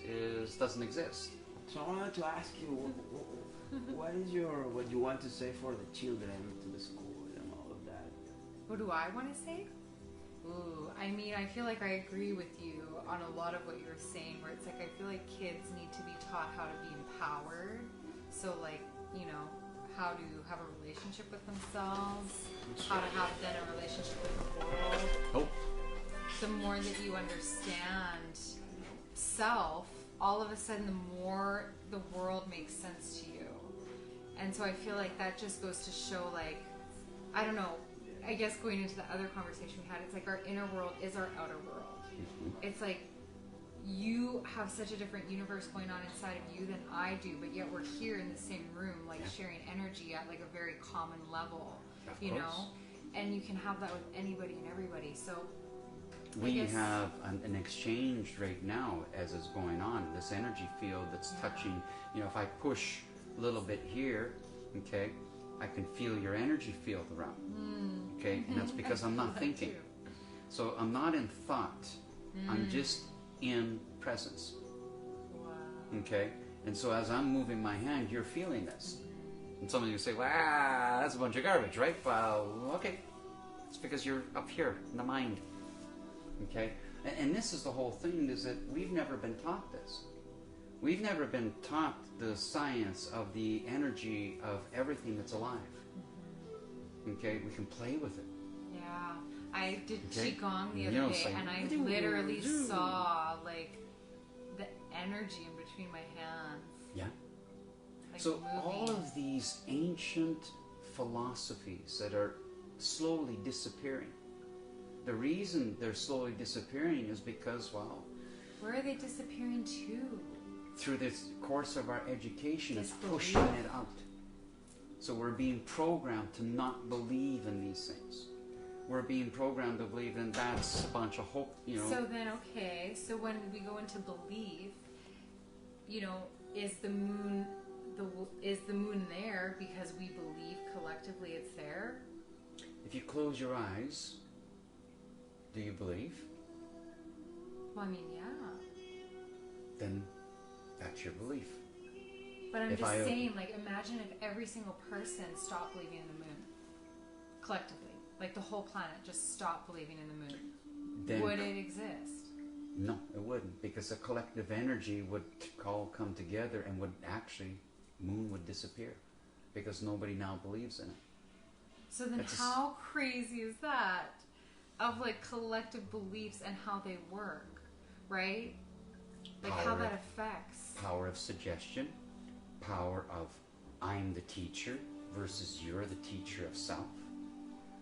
doesn't exist. So I wanted to ask you, what you want to say for the children to the school and all of that? what do I want to say? Ooh, I mean, I feel like I agree with you on a lot of what you were saying, where it's like I feel like kids need to be taught how to be empowered. So like, you know, how to have a relationship with themselves, how to have then a relationship with the world. Oh. The more that you understand self, all of a sudden the more the world makes sense to you. And so I feel like that just goes to show, like, I don't know, I guess going into the other conversation we had, it's like our inner world is our outer world. It's like you have such a different universe going on inside of you than I do, but yet we're here in the same room, like sharing energy at like a very common level, you know? And you can have that with anybody and everybody. So we have an exchange right now as is going on, this energy field that's touching, you know, if I push a little bit here, okay, I can feel your energy field around, okay, and that's because I'm not thinking. So I'm not in thought, I'm just in presence, okay, and so as I'm moving my hand, you're feeling this. And some of you say, wow, that's a bunch of garbage, right? Well, okay, it's because you're up here in the mind. Okay, and this is the whole thing, is that we've never been taught this. We've never been taught the science of the energy of everything that's alive. Okay, we can play with it. Yeah, I did Okay. Qigong the You know, other it's day, like, and I "Doo, literally doo." saw like the energy in between my hands. Yeah. Like So moving. all of these ancient philosophies that are slowly disappearing. The reason they're slowly disappearing is because, well, where are they disappearing to? Through this course of our education, it's Disbelief. pushing it out. So we're being programmed to not believe in these things. We're being programmed to believe in that's a bunch of hope, you know. So then, okay, so when we go into belief, you know, is the moon there because we believe collectively it's there? If you close your eyes, do you believe? Well, I mean, yeah. Then that's your belief. But I'm just saying, like, imagine if every single person stopped believing in the moon. Collectively. Like, the whole planet just stopped believing in the moon. Then would it exist? No, it wouldn't. Because a collective energy would all come together and would actually, moon would disappear. Because nobody now believes in it. So then how crazy is that? Of, like, collective beliefs and how they work, right? Like, how that affects. Power of suggestion. Power of I'm the teacher versus you're the teacher of self.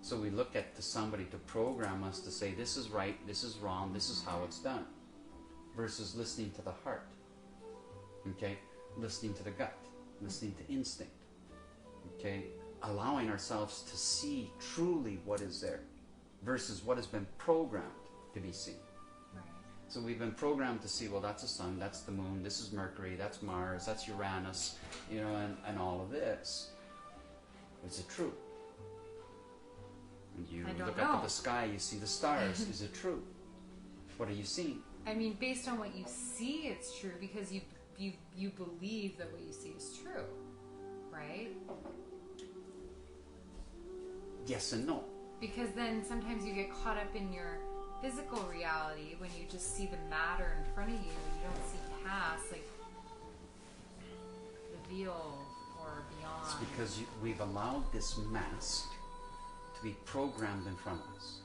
So we look at somebody to program us to say this is right, this is wrong, this is how it's done, versus listening to the heart. Okay, listening to the gut, listening to instinct. Okay, allowing ourselves to see truly what is there, versus what has been programmed to be seen. So we've been programmed to see, well, that's the sun, that's the moon, this is Mercury, that's Mars, that's Uranus, you know, and all of this. Is it true? And you look up at the sky, you see the stars. Is it true? What are you seeing? I mean, based on what you see, it's true because you believe that what you see is true, right? Yes and no. Because then sometimes you get caught up in your physical reality when you just see the matter in front of you and you don't see past, like, the veil or beyond. It's because we've allowed this mask to be programmed in front of us.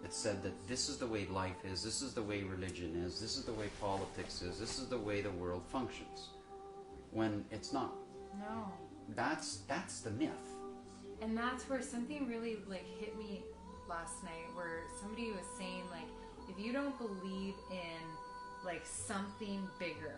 It said that this is the way life is, this is the way religion is, this is the way politics is, this is the way the world functions. When it's not. No. That's the myth. And that's where something really, like, hit me last night, where somebody was saying, like, if you don't believe in, like, something bigger,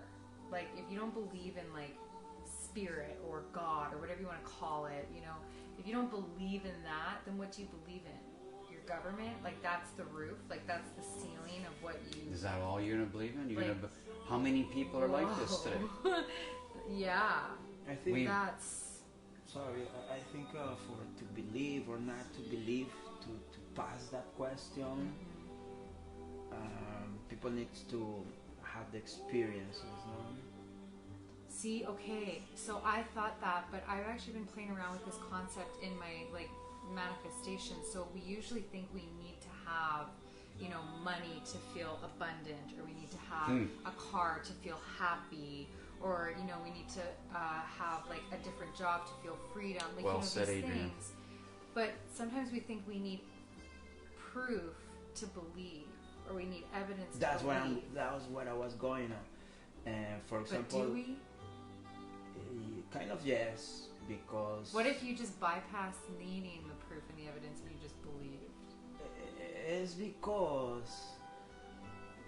like, if you don't believe in, like, spirit or God or whatever you want to call it, you know, if you don't believe in that, then what do you believe in? Your government? Like, that's the roof? Like, that's the ceiling of what you... Is that all you're going to believe in? You're like, how many people are like this today? Yeah. I think that's... Sorry, I think for to believe or not to believe, to pass that question, people need to have the experiences, no? See, okay, so I thought that, but I've actually been playing around with this concept in my, like, manifestation. So we usually think we need to have, you know, money to feel abundant, or we need to have a car to feel happy, or, you know, we need to have, like, a different job to feel freedom, like, well you know, said, these Adrian. things. But sometimes we think we need proof to believe, or we need evidence to believe. That was what I was going on. For example, but do we? Kind of yes, because... What if you just bypass needing the proof and the evidence and you just believed? It's because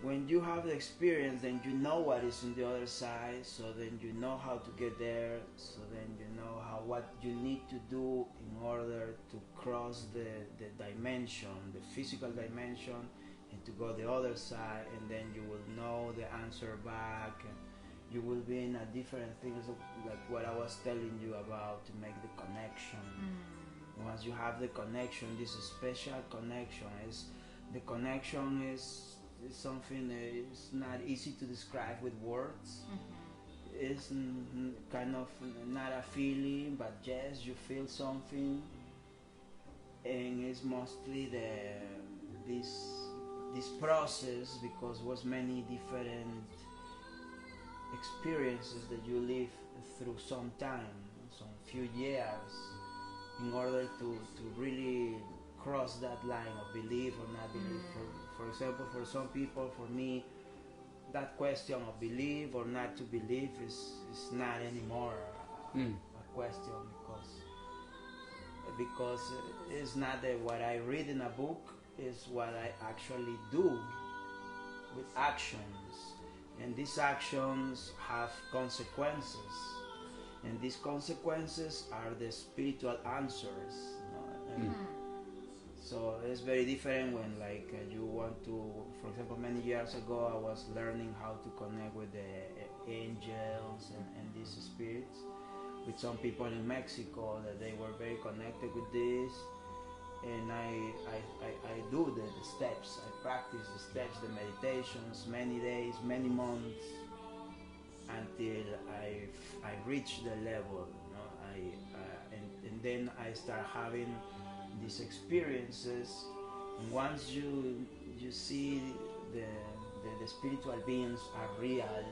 when you have the experience, then you know what is on the other side, so then you know how to get there, so then you know what you need to do in order to cross the dimension, the physical dimension, and to go the other side, and then you will know the answer back, and you will be in a different things, like what I was telling you about, to make the connection. Once you have the connection, this special connection, the connection is something that is not easy to describe with words. It's kind of not a feeling, but yes, you feel something, and it's mostly this process, because it was many different experiences that you live through some time, some few years, in order to really cross that line of belief or not belief. For example, for some people, for me, that question of believe or not to believe is not anymore a question, because because it's not that what I read in a book, is what I actually do with actions, and these actions have consequences, and these consequences are the spiritual answers, you know? And so it's very different when you want to, for example, many years ago I was learning how to connect with the angels and these spirits, with some people in Mexico that they were very connected with this, and I do the steps, I practice the steps, the meditations, many days, many months, until I reach the level, you know? And then I start having these experiences, and once you see the spiritual beings are real,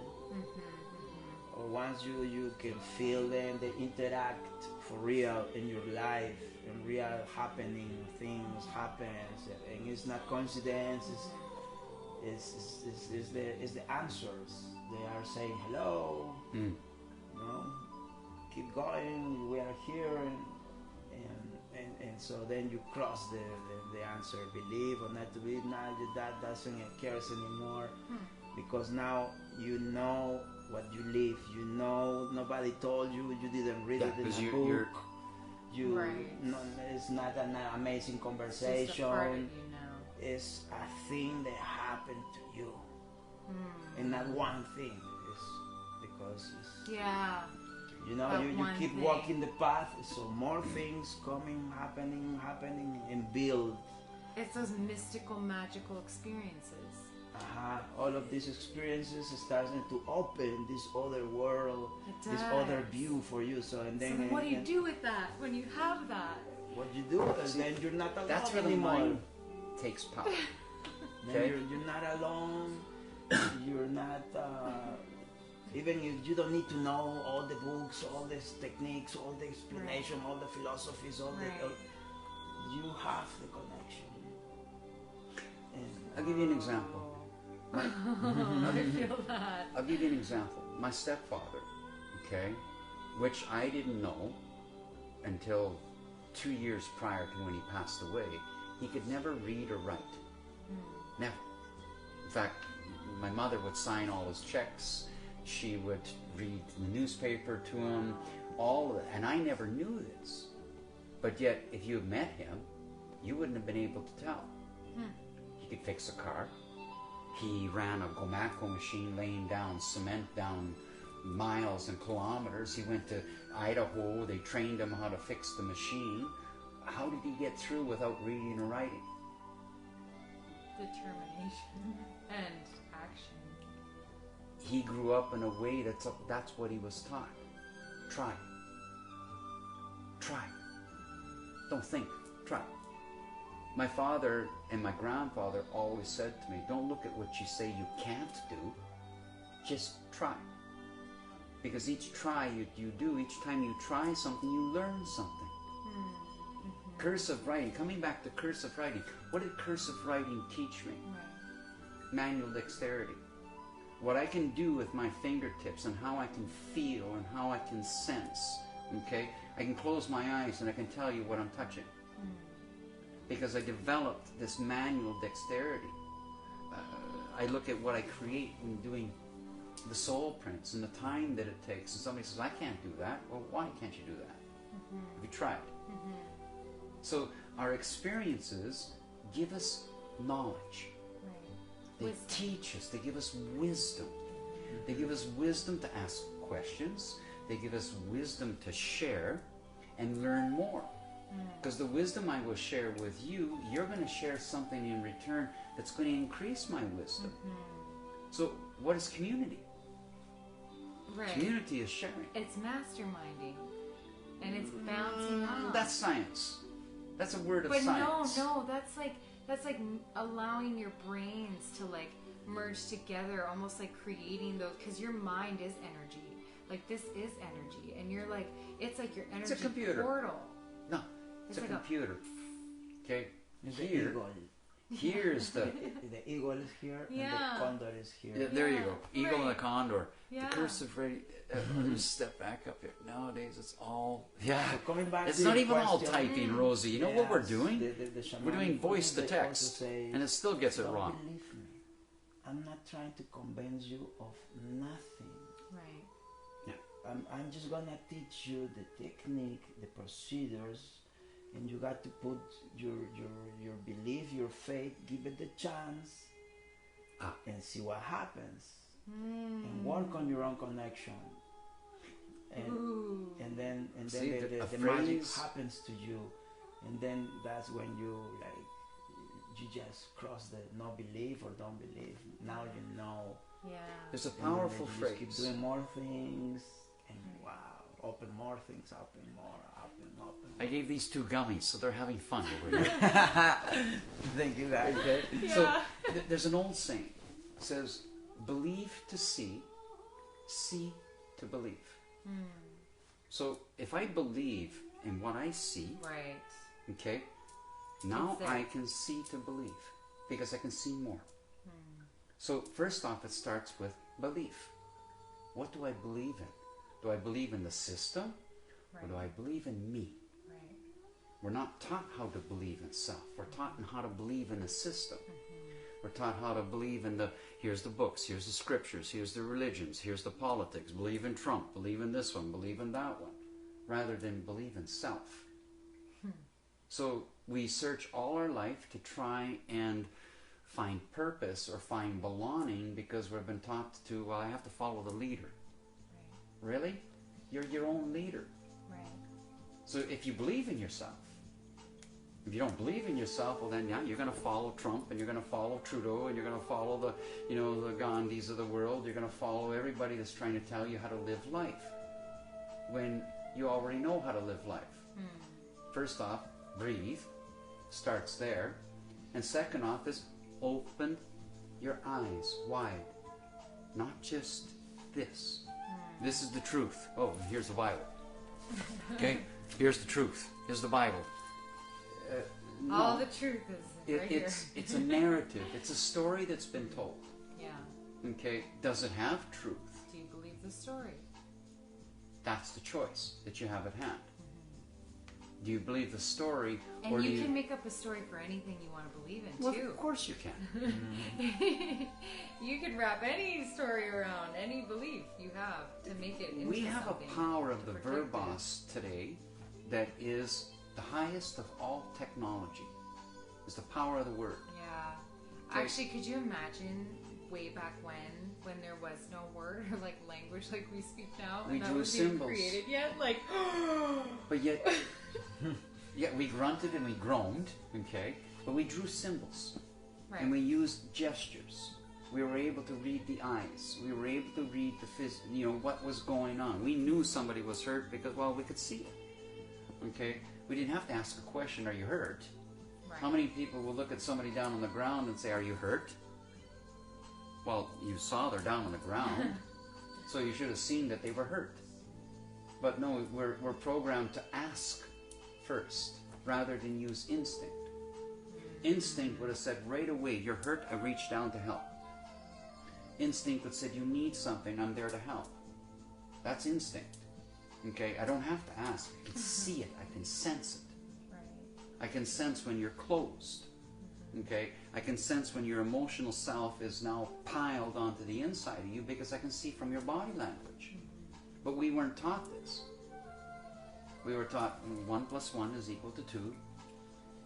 or once you can feel them, they interact for real in your life, and real happening things happens, and it's not coincidence, it's the answers. They are saying hello, you know, keep going, we are here, and so then you cross the answer, believe or not to believe. Now that doesn't cares anymore, because now you know what you live. You know, nobody told you. You didn't read it in a book. It's not an amazing conversation. It's just a part of you now. It's a thing that happened to you, and not one thing. It's because it's, you know, you keep walking the path, so more things coming, happening, and build. It's those mystical, magical experiences. All of these experiences starting to open this other world, this other view for you. So then what do you do with that when you have that? What you do is then you're not alone. That's where the mind takes power. Okay? You're not alone. You're not. Even if you don't need to know all the books, all these techniques, all the explanation, all the philosophies, all you have the connection. And I'll give you an example. I feel that. I'll give you an example. My stepfather, okay, which I didn't know until 2 years prior to when he passed away, he could never read or write. Never. In fact, my mother would sign all his checks. She would read the newspaper to him, all of it. And I never knew this. But yet, if you had met him, you wouldn't have been able to tell. He could fix a car. He ran a Gomaco machine laying down cement down miles and kilometers. He went to Idaho. They trained him how to fix the machine. How did he get through without reading or writing? Determination and action. He grew up in a way that's what he was taught. Try. Try. Don't think. Try. My father and my grandfather always said to me, don't look at what you say you can't do, just try. Because each try you do, each time you try something, you learn something. Cursive writing, coming back to cursive writing, what did cursive writing teach me? Manual dexterity. What I can do with my fingertips and how I can feel and how I can sense, okay? I can close my eyes and I can tell you what I'm touching. Because I developed this manual dexterity. I look at what I create when doing the soul prints and the time that it takes. And somebody says, I can't do that. Well, why can't you do that? Have you tried? So our experiences give us knowledge. They teach us. They give us wisdom. They give us wisdom to ask questions. They give us wisdom to share and learn more. Because the wisdom I will share with you, you're going to share something in return that's going to increase my wisdom. So what is community? Community is sharing. It's masterminding. And it's bouncing off. That's science. That's a word of but science. No, that's like allowing your brains to like merge together, almost like creating those, because your mind is energy. Like this is energy, and you're like, it's like your energy it's a computer. portal. No, it's a like computer. Okay, it's here, Here's the... The eagle is here and Yeah. the condor is here. Yeah, there you go. Eagle and right. the condor. Yeah. The curse of radio. Just step back up here. Nowadays, it's all... Yeah. So coming back It's to not your even all question, typing, Rosie. You know what we're yes, doing? the shamanic We're doing voice to they also text. say, And it still gets it "Don't wrong. believe me. I'm not trying to convince you of nothing. Right. I'm just gonna teach you the technique, the procedures, and you got to put your belief, your faith, give it the chance, and see what happens, and work on your own connection, and then See, the a magic phrase- happens to you, and then that's when you just cross the no belief or don't believe. Now you know. Yeah. There's a And then powerful you just phrase. keep doing more things, and wow, open more things, open more, open. I gave these two gummies, so they're having fun over here. Thank you, guys. Okay? Yeah. So there's an old saying. It says, believe to see to believe. So if I believe in what I see, Right. okay, now It's there. I can see to believe because I can see more. So first off, it starts with belief. What do I believe in? Do I believe in the system or do I believe in me? Right. We're not taught how to believe in self. We're taught in how to believe in the system. We're taught how to believe in here's the books, here's the scriptures, here's the religions, here's the politics. Believe in Trump, believe in this one, believe in that one, rather than believe in self. So we search all our life to try and find purpose or find belonging because we've been taught to, well, I have to follow the leader. Right. Really? You're your own leader. Right. So if you believe in yourself, if you don't believe in yourself, well then yeah, you're going to follow Trump and you're going to follow Trudeau and you're going to follow the Gandhis of the world. You're going to follow everybody that's trying to tell you how to live life when you already know how to live life. First off, breathe, starts there. And second off is open your eyes wide. Not just this. This is the truth. Oh, and here's the Bible. Okay? Here's the truth. Here's the Bible. No. All the truth is right It's a narrative. It's a story that's been told. here. Yeah. Okay? Does it have truth? Do you believe the story? That's the choice that you have at hand. Do you believe the story, And or do you can make up a story for anything you want to believe in, Well, too. of course you can. You can wrap any story around any belief you have to make it into We have a something power of to the protect it. verbos today that is the highest of all technology. Is the power of the word. Yeah. Okay. Actually, could you imagine way back when there was no word or like language like we speak now, We and that drew wasn't even symbols. created yet? Like, But yet, we grunted and we groaned, okay? But we drew symbols. right. And we used gestures. We were able to read the eyes. We were able to read what was going on. We knew somebody was hurt because, well, we could see it. Okay? We didn't have to ask a question, are you hurt? Right. How many people will look at somebody down on the ground and say, are you hurt? Well, you saw they're down on the ground, so you should have seen that they were hurt. But no, we're programmed to ask first, rather than use instinct. Instinct would have said right away, you're hurt, I reach down to help. Instinct would have said, you need something, I'm there to help. That's instinct. Okay, I don't have to ask, I can see it, I can sense it. Right. I can sense when you're closed. Okay, I can sense when your emotional self is now piled onto the inside of you because I can see from your body language. But we weren't taught this. We were taught 1 + 1 is equal to 2.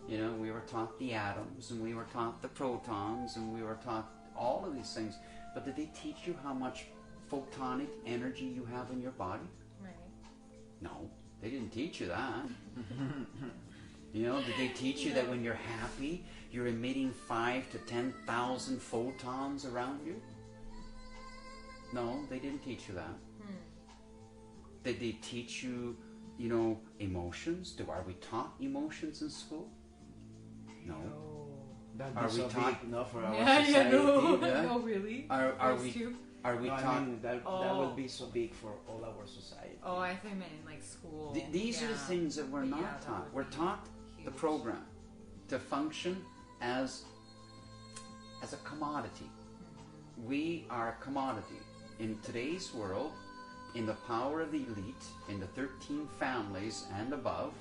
You know, we were taught the atoms, and we were taught the protons, and we were taught all of these things. But did they teach you how much photonic energy you have in your body? Right. No, they didn't teach you that. You know, did they teach you that when you're happy, you're emitting 5,000 to 10,000 photons around you? No, they didn't teach you that. Did they teach you, emotions? Are we taught emotions in school? No. That'd Are be we so taught- big, no, for our Yeah, society. no. Yeah. No, really? Are Those we two? are we No, taught? I mean, that Oh. would be so big for all our society. Oh, I think I meant in like school. These are the Yeah. things that we're But not yeah, that taught. would We're be taught the huge. program to function as as a commodity. We are a commodity. In today's world, in the power of the elite, in the 13 families and above,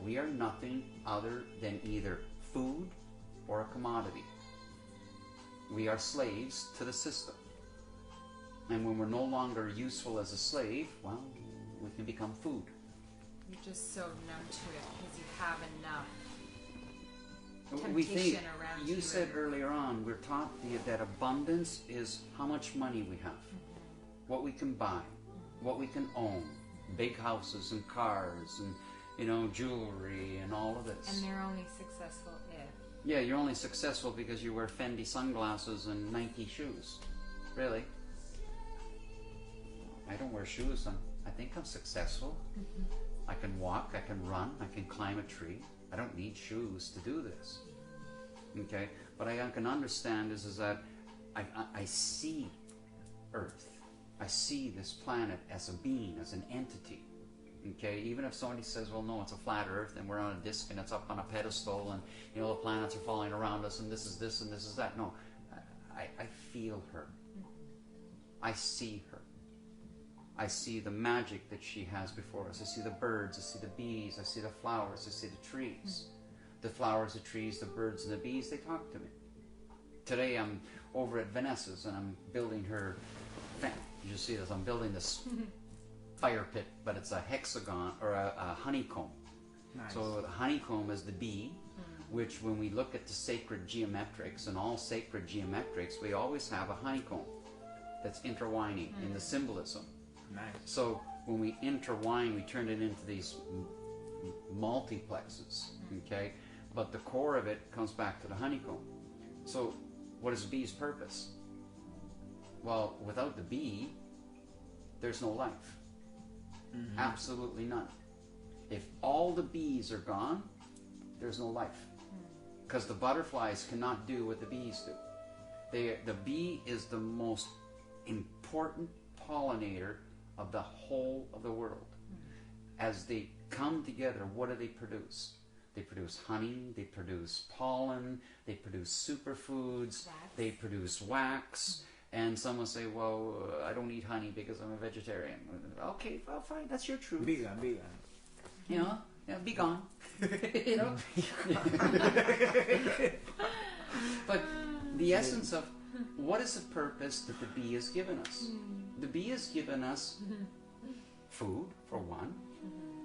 we are nothing other than either food or a commodity. We are slaves to the system. And when we're no longer useful as a slave, well, we can become food. You're just so numb to it because you have enough We think, temptation around you. you said earlier on, we're taught that abundance is how much money we have, what we can buy, what we can own, big houses and cars and, you know, jewelry and all of this. And they're only successful if. Yeah, you're only successful because you wear Fendi sunglasses and Nike shoes. Really? I don't wear shoes. I think I'm successful. I can walk, I can run, I can climb a tree. I don't need shoes to do this. Okay? But I can understand is that I see Earth. I see this planet as a being, as an entity. Okay? Even if somebody says, well, no, it's a flat Earth and we're on a disc and it's up on a pedestal and, you know, the planets are falling around us and this is this and this is that. No. I feel her. I see her. I see the magic that she has before us. I see the birds, I see the bees, I see the flowers, I see the trees. The flowers, the trees, the birds, and the bees, they talk to me. Today I'm over at Vanessa's and I'm building her, you see this, I'm building this fire pit, but it's a hexagon, or a honeycomb. Nice. So the honeycomb is the bee, which when we look at the sacred geometrics, and all sacred geometrics, we always have a honeycomb that's intertwining in the symbolism. Nice. So when we intertwine, we turn it into these multiplexes, okay? But the core of it comes back to the honeycomb. So what is the bee's purpose? Well, without the bee, there's no life. Absolutely none. If all the bees are gone, there's no life. Because the butterflies cannot do what the bees do. The bee is the most important pollinator of the whole of the world. As they come together, what do they produce? They produce honey, they produce pollen, they produce superfoods, they produce wax. And some will say, well, I don't eat honey because I'm a vegetarian. Okay, well, fine, that's your truth. Vegan. You know, yeah, be gone. You know? But the essence of what is the purpose that the bee has given us? The bee has given us food, for one.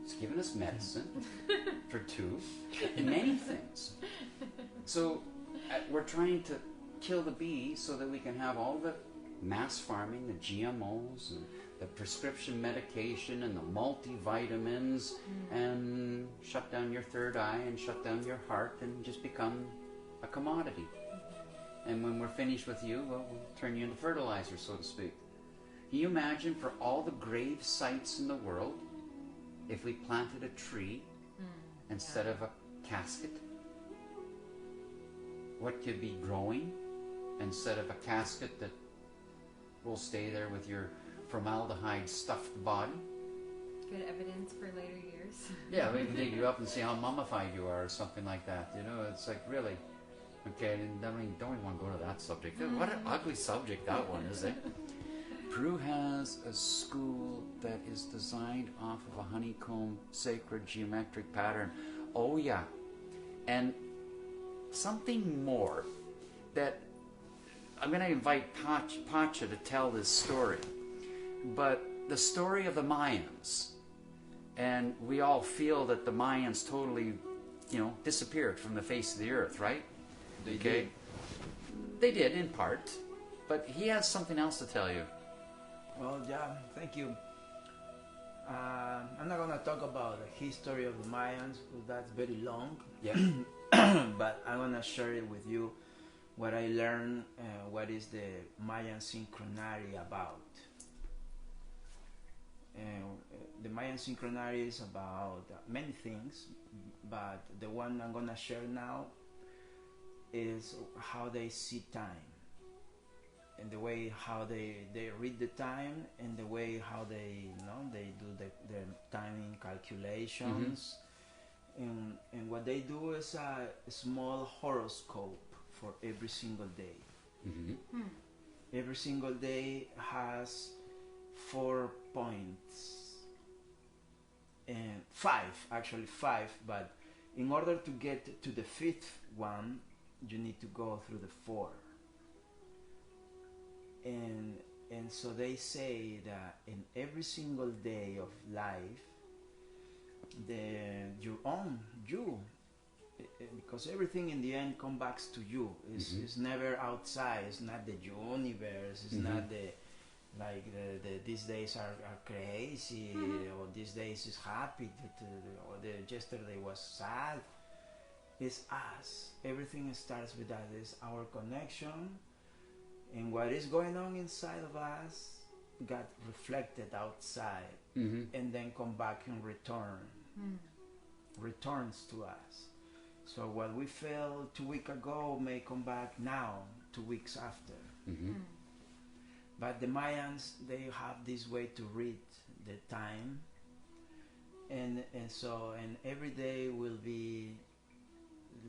It's given us medicine, for two, and many things. So we're trying to kill the bee so that we can have all the mass farming, the GMOs, and the prescription medication, and the multivitamins, and shut down your third eye, and shut down your heart, and just become a commodity. And when we're finished with you, well, we'll turn you into fertilizer, so to speak. Can you imagine for all the grave sites in the world, if we planted a tree instead of a casket? What could be growing instead of a casket that will stay there with your formaldehyde stuffed body? Good evidence for later years. Yeah, we can dig you up and see how mummified you are or something like that. You know, it's like, really. Okay, and I mean, don't even want to go to that subject. What an ugly subject that one is, eh? Peru has a school that is designed off of a honeycomb sacred geometric pattern. Oh yeah. And something more that I'm going to invite Pacha to tell this story. But the story of the Mayans. And we all feel that the Mayans totally, you know, disappeared from the face of the earth, right? They did. They did, in part. But he has something else to tell you. Well, yeah, thank you. I'm not gonna talk about the history of the Mayans because that's very long. Yeah. But I'm gonna share it with you what I learned, what is the Mayan synchronary about. The Mayan synchronary is about many things, but the one I'm gonna share now is how they see time, and the way how they read the time, and the way how they they do the timing calculations. And what they do is a small horoscope for every single day. Mm-hmm. Every single day has 4 points. And 5, actually 5, but in order to get to the 5th one, you need to go through the 4. And so they say that in every single day of life, because everything in the end comes back to you. It's never outside. It's not the universe. It's not these days are crazy, or these days is happy, or yesterday was sad. It's us. Everything starts with that. It's our connection, and what is going on inside of us got reflected outside, and then come back and returns to us. So what we felt 2 weeks ago may come back now, 2 weeks after. But the Mayans, they have this way to read the time, and every day will be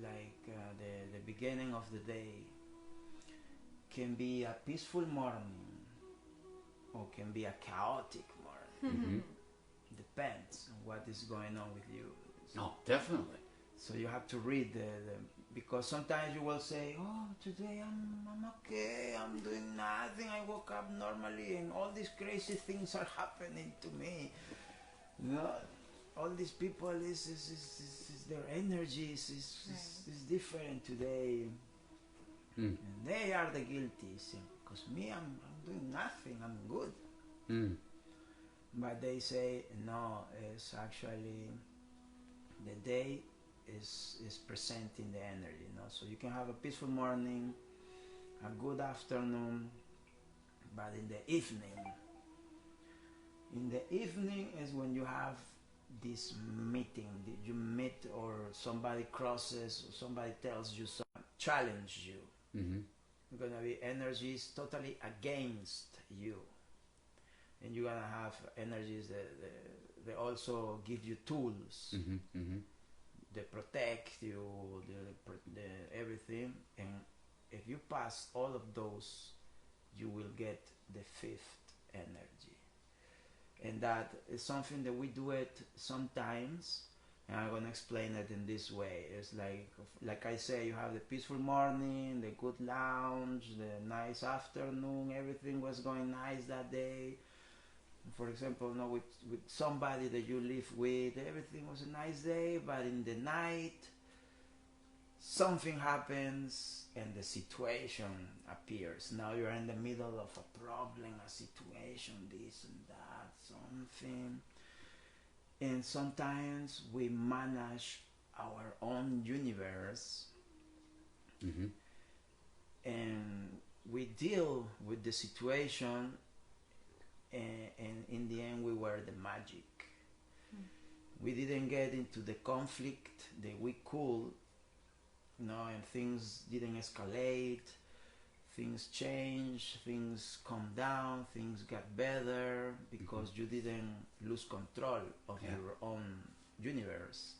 like the beginning of the day can be a peaceful morning or can be a chaotic morning. Depends on what is going on with you. Oh, definitely. So you have to read because sometimes you will say, oh, today I'm okay, I'm doing nothing, I woke up normally and all these crazy things are happening to me. No, all these people is their energy is different today. And they are the guilty, because me, I'm doing nothing, I'm good. But they say, no, it's actually the day is presenting the energy, so you can have a peaceful morning, a good afternoon, but in the evening is when you have this meeting, you meet, or somebody crosses, or somebody tells you something, challenge you. You're gonna be energies totally against you, and you're gonna have energies that they also give you tools. They protect you, the everything, and if you pass all of those, you will get the 5th energy. And that is something that we do it sometimes, and I'm gonna explain it in this way. It's like I say, you have the peaceful morning, the good lounge, the nice afternoon, everything was going nice that day. For example, with somebody that you live with, everything was a nice day, but in the night, something happens and the situation appears. Now you're in the middle of a problem, a situation, this and that, something. And sometimes we manage our own universe, and we deal with the situation, and in the end we were the magic. We didn't get into the conflict that we could, and things didn't escalate, things changed, things calmed down, things got better, because you didn't lose control of your own universe.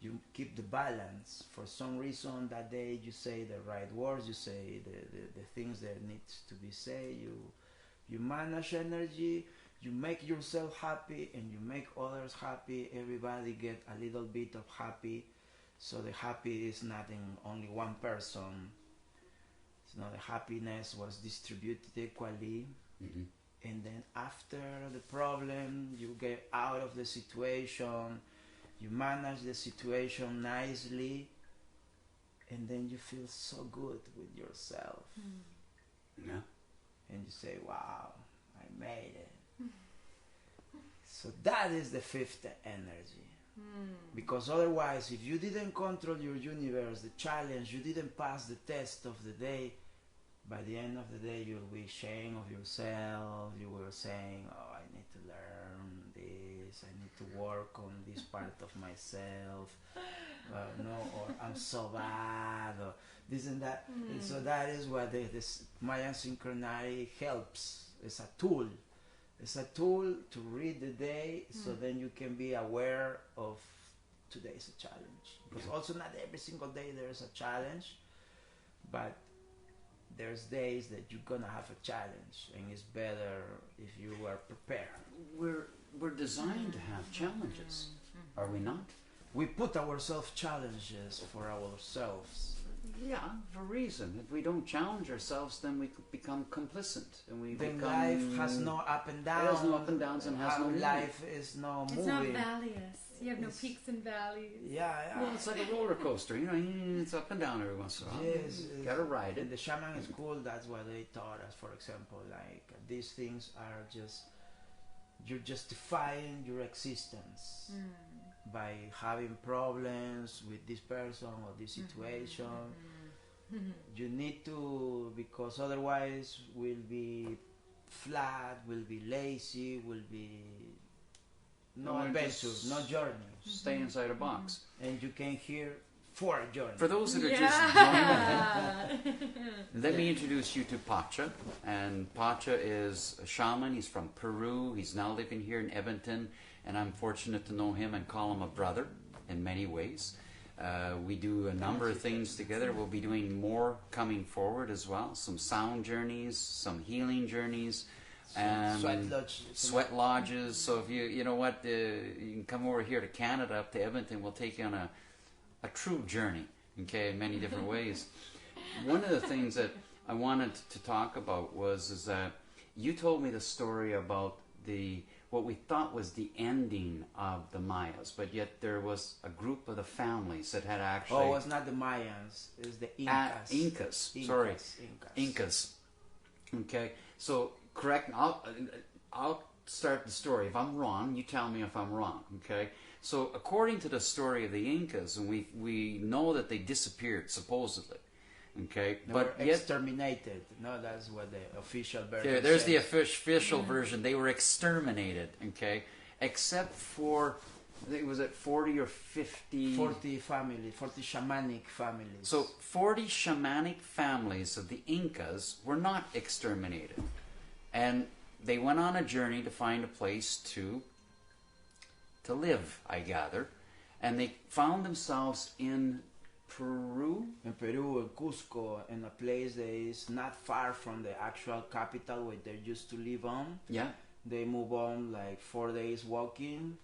You keep the balance. For some reason that day you say the right words, you say the things that needs to be said, you manage energy, you make yourself happy, and you make others happy. Everybody get a little bit of happy, so the happy is not in only one person. So the happiness was distributed equally. And then after the problem, you get out of the situation, you manage the situation nicely, and then you feel so good with yourself. And you say, wow, I made it. So that is the 5th energy. Because otherwise, if you didn't control your universe, the challenge, you didn't pass the test of the day, by the end of the day you'll be ashamed of yourself. You were saying, oh, I need to learn this, I need to work on this part of myself, or I'm so bad, or this and that. And so that is what this Mayan synchronarity helps. It's a tool. It's a tool to read the day, so then you can be aware of today's a challenge. Because also not every single day there is a challenge, but there's days that you're gonna have a challenge, and it's better if you are prepared. We're designed to have challenges, are we not? We put ourselves challenges for ourselves. Yeah, for a reason. If we don't challenge ourselves, then we become complicit, and we Then become. life has no up and downs. It has no up and downs and has no meaning. Life is no It's moving. not valleys. You have no peaks and valleys. Yeah. Well, it's like a roller coaster, you know. It's up and down every once in a while. Yes, You gotta ride in it. the shaman school, that's what they taught us. For example, like these things are just, you're justifying your existence by having problems with this person or this situation. You need to, because otherwise we'll be flat, we'll be lazy, will be no we're adventure, just no journey, Stay inside a box. and you can hear for a journey. For those that are just joining in, let me introduce you to Pacha. And Pacha is a shaman. He's from Peru. He's now living here in Edmonton, and I'm fortunate to know him and call him a brother in many ways. We do a number of things together. We'll be doing more coming forward as well. Some sound journeys, some healing journeys, and sweat lodges. So if you know what, you can come over here to Canada, up to Edmonton. We'll take you on a true journey, okay, in many different ways. One of the things that I wanted to talk about is that you told me the story about what we thought was the ending of the Mayas, but yet there was a group of the families that had actually... Oh, it's not the Mayans, it's the Incas. Incas. Okay, so correct, I'll start the story. If I'm wrong, you tell me if I'm wrong, okay? So according to the story of the Incas, and we know that they disappeared, supposedly, okay? They but were yet, exterminated. No, that's what the official version there's says. the official version. They were exterminated, okay? Except for, I think it was at 40 or 50... 40 families, 40 shamanic families. So 40 shamanic families of the Incas were not exterminated. And they went on a journey to find a place to live, I gather. And they found themselves in Peru. In Peru, in Cusco, in a place that is not far from the actual capital where they used to live on. Yeah. They move on like 4 days walking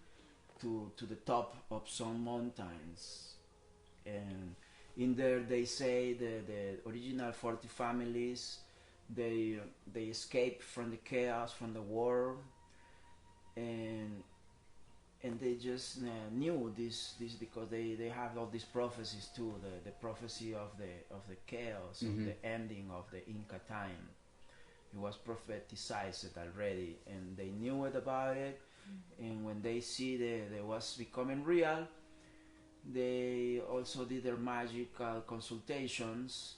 to the top of some mountains. And in there they say the original 40 families, they escaped from the chaos, from the war, and they just knew this because they have all these prophecies too, the prophecy of the chaos, of the ending of the Inca time. It was prophesized already, and they knew about it. And when they see that it was becoming real, they also did their magical consultations,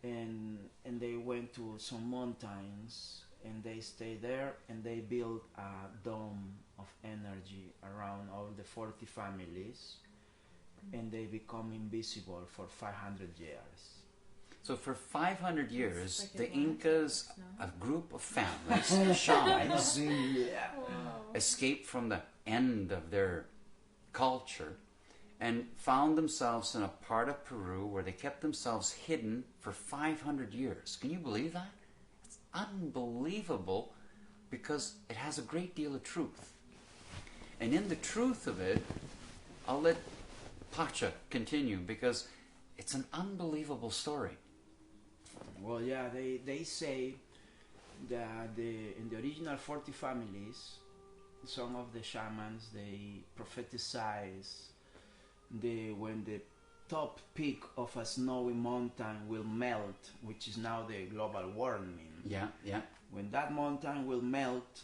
and they went to some mountains, and they stayed there, and they built a dome of energy around all the 40 families, and they become invisible for 500 years. So for 500 years, the Incas, a group of families, shamans, escaped from the end of their culture and found themselves in a part of Peru where they kept themselves hidden for 500 years. Can you believe that? It's unbelievable because it has a great deal of truth. And in the truth of it, I'll let Pacha continue because it's an unbelievable story. Well, yeah, they say that in the original 40 families, some of the shamans, they prophesize when the top peak of a snowy mountain will melt, which is now the global warming. Yeah. When that mountain will melt,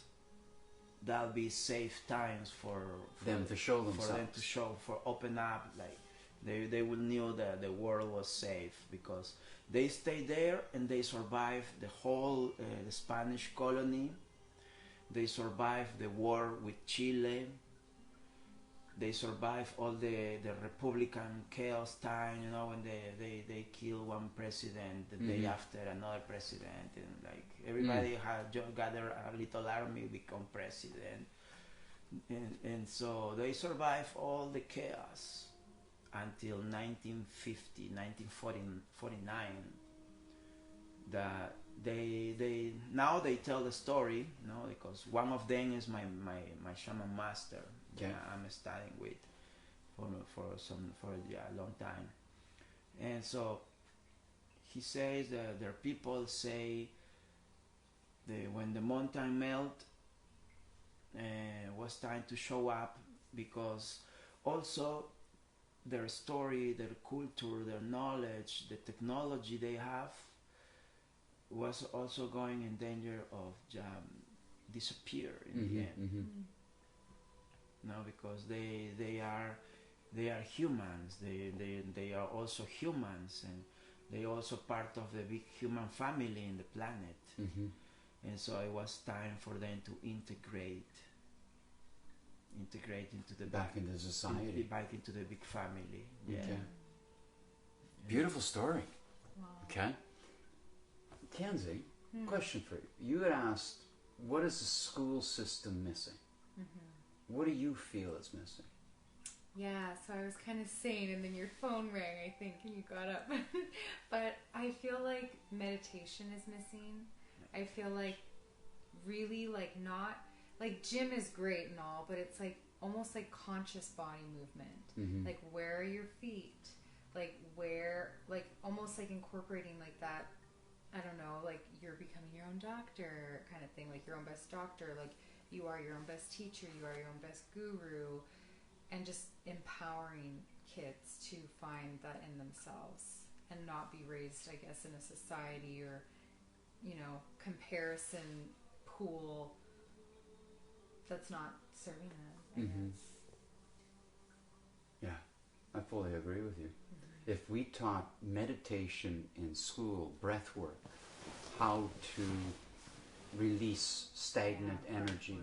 that'll be safe times for them to show themselves. For open up, like they will know that the world was safe because they stayed there and they survived the whole the Spanish colony. They survived the war with Chile. They survived all the Republican chaos time, you know, when they kill one president, the day after another president, and like everybody had gathered a little army, become president, and so they survived all the chaos until 1950, 1949. that they now they tell the story, because one of them is my shaman master that I'm studying with for a long time. And so he says that their people say when the mountain melt, was time to show up, because also their story, their culture, their knowledge, the technology they have was also going in danger of disappear in the end. Because they are humans. They are also humans, and they also part of the big human family in the planet. And so it was time for them to integrate into the back into society, back into the big family. Beautiful story. Wow. Okay, Mckenzie, question for you. You had asked, what is the school system missing? What do you feel is missing? Yeah, so I was kind of saying, and then your phone rang, I think, and you got up. But I feel like meditation is missing. I feel like really not, like gym is great and all, but it's like almost like conscious body movement. Like, where are your feet? Like, where, like almost like incorporating like that, I don't know, like you're becoming your own doctor kind of thing, like your own best doctor, like you are your own best teacher, you are your own best guru, and just empowering kids to find that in themselves and not be raised, I guess, in a society or, comparison pool that's not serving them, I guess. Yeah, I fully agree with you. If we taught meditation in school, breath work, how to release stagnant energy,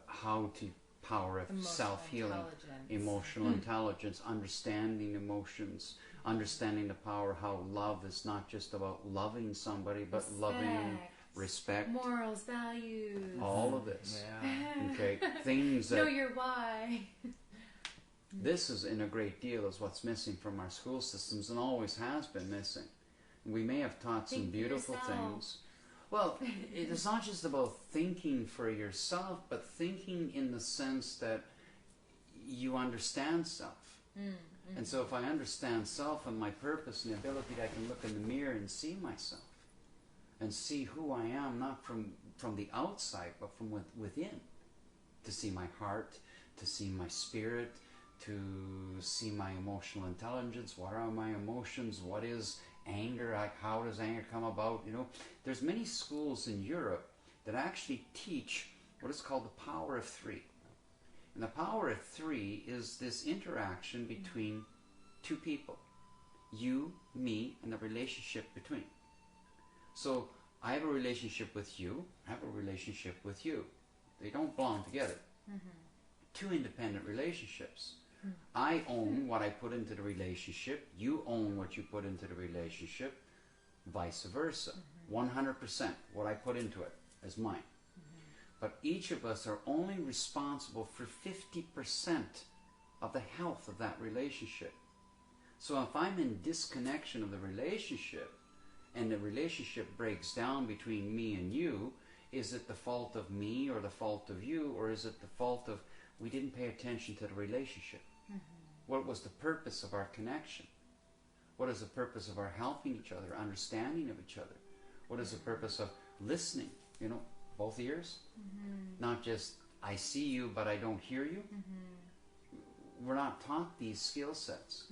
how to power of self-healing, emotional intelligence, understanding emotions, understanding the power, how love is not just about loving somebody, but loving, respect, morals, values, all of this. Things that know your why. This is in a great deal is what's missing from our school systems, and always has been missing. We may have taught some beautiful things. Well, it is not just about thinking for yourself, but thinking in the sense that you understand self. And so if I understand self and my purpose and the ability that I can look in the mirror and see myself and see who I am, not from the outside, but from within, to see my heart, to see my spirit, to see my emotional intelligence. What are my emotions? What is anger? How does anger come about? There's many schools in Europe that actually teach what is called the power of three. And the power of three is this interaction between two people. You, me, and the relationship between. So I have a relationship with you, I have a relationship with you. They don't belong together. Two independent relationships. I own what I put into the relationship, you own what you put into the relationship, vice versa. 100% what I put into it is mine. But each of us are only responsible for 50% of the health of that relationship. So if I'm in disconnection of the relationship, and the relationship breaks down between me and you, is it the fault of me or the fault of you, or is it the fault of we didn't pay attention to the relationship? What was the purpose of our connection? What is the purpose of our helping each other, understanding of each other? What is the purpose of listening? Both ears? Not just, I see you, but I don't hear you. We're not taught these skill sets.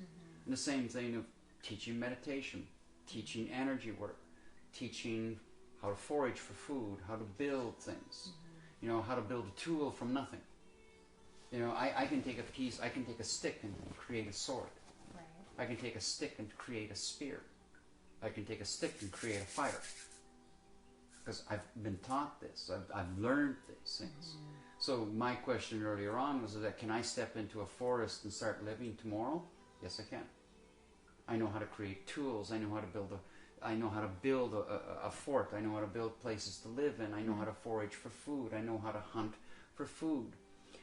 And the same thing of teaching meditation, teaching energy work, teaching how to forage for food, how to build things, how to build a tool from nothing. I can take a stick and create a sword. I can take a stick and create a spear. I can take a stick and create a fire. Because I've been taught this. I've learned these things. So my question earlier on was that, can I step into a forest and start living tomorrow? Yes, I can. I know how to create tools. I know how to build a fort. I know how to build places to live in. I know how to forage for food. I know how to hunt for food.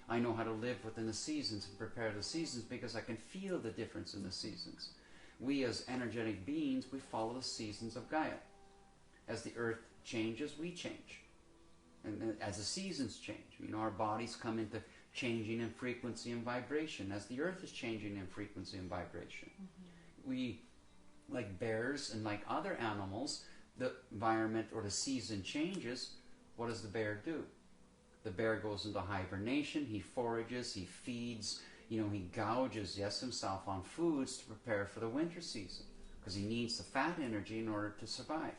I know how to live within the seasons and prepare the seasons, because I can feel the difference in the seasons. we as energetic beings, we follow the seasons of Gaia. As the earth changes, we change. And as the seasons change, our bodies come into changing in frequency and vibration, as the earth is changing in frequency and vibration. We, like bears and like other animals, the environment or the season changes. What does the bear do? The bear goes into hibernation, he forages, he feeds, he gouges, himself on foods to prepare for the winter season, because he needs the fat energy in order to survive.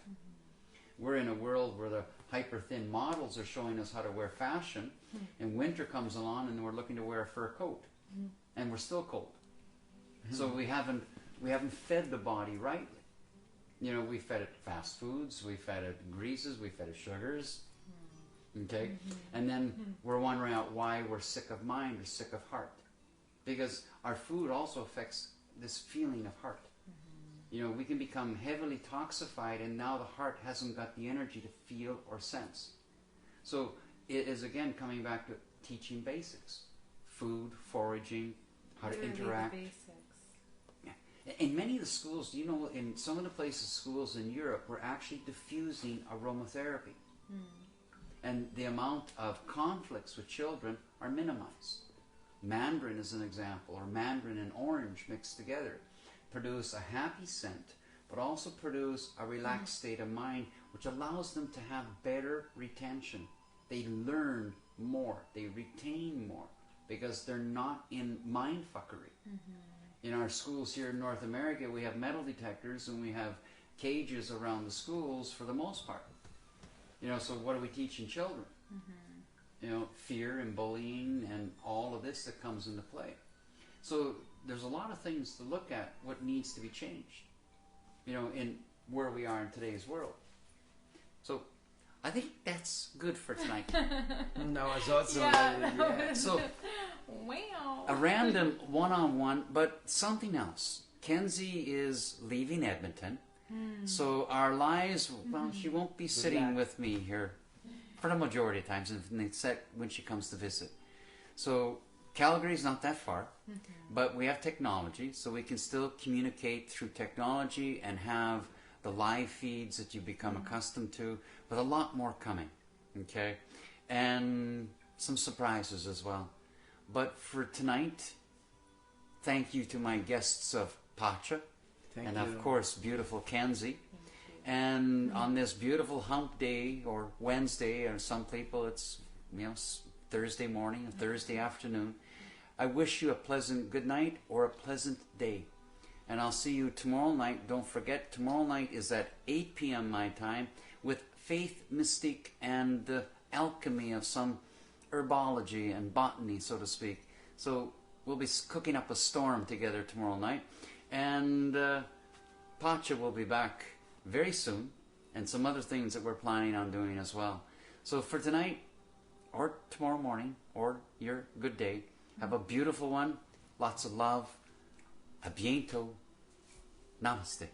We're in a world where the hyper-thin models are showing us how to wear fashion, and winter comes along and we're looking to wear a fur coat, and we're still cold. So we haven't fed the body rightly. We fed it fast foods, we fed it greases, we fed it sugars. Okay? And then we're wondering out why we're sick of mind or sick of heart. Because our food also affects this feeling of heart. We can become heavily toxified, and now the heart hasn't got the energy to feel or sense. So it is again coming back to teaching basics. Food, foraging, how to interact. The basics. In many of the schools, in some of the places, schools in Europe, we're actually diffusing aromatherapy. And the amount of conflicts with children are minimized. Mandarin is an example, or mandarin and orange mixed together produce a happy scent, but also produce a relaxed state of mind, which allows them to have better retention. They learn more, they retain more, because they're not in mind fuckery. In our schools here in North America, we have metal detectors and we have cages around the schools for the most part. So what are we teaching children? Fear and bullying and all of this that comes into play. So there's a lot of things to look at what needs to be changed, in where we are in today's world. So I think that's good for tonight. No, it's awesome. Yeah. So Wow. a random one-on-one, but something else. Kenzie is leaving Edmonton. So our lives, well, she won't be sitting with me here for the majority of times, except when she comes to visit. So Calgary's not that far, but we have technology, so we can still communicate through technology and have the live feeds that you become accustomed to, with a lot more coming, okay? And some surprises as well. But for tonight, thank you to my guests of Pacha, Thank and you. of course, beautiful Kenzie. And on this beautiful hump day, or Wednesday, or some people it's Thursday morning or Thursday afternoon, I wish you a pleasant good night or a pleasant day. And I'll see you tomorrow night. Don't forget, tomorrow night is at 8 p.m. my time, with faith, mystique, and the alchemy of some herbology and botany, so to speak. So we'll be cooking up a storm together tomorrow night. And Pacha will be back very soon, and some other things that we're planning on doing as well. So for tonight, or tomorrow morning, or your good day, have a beautiful one, lots of love, a bientôt, namaste.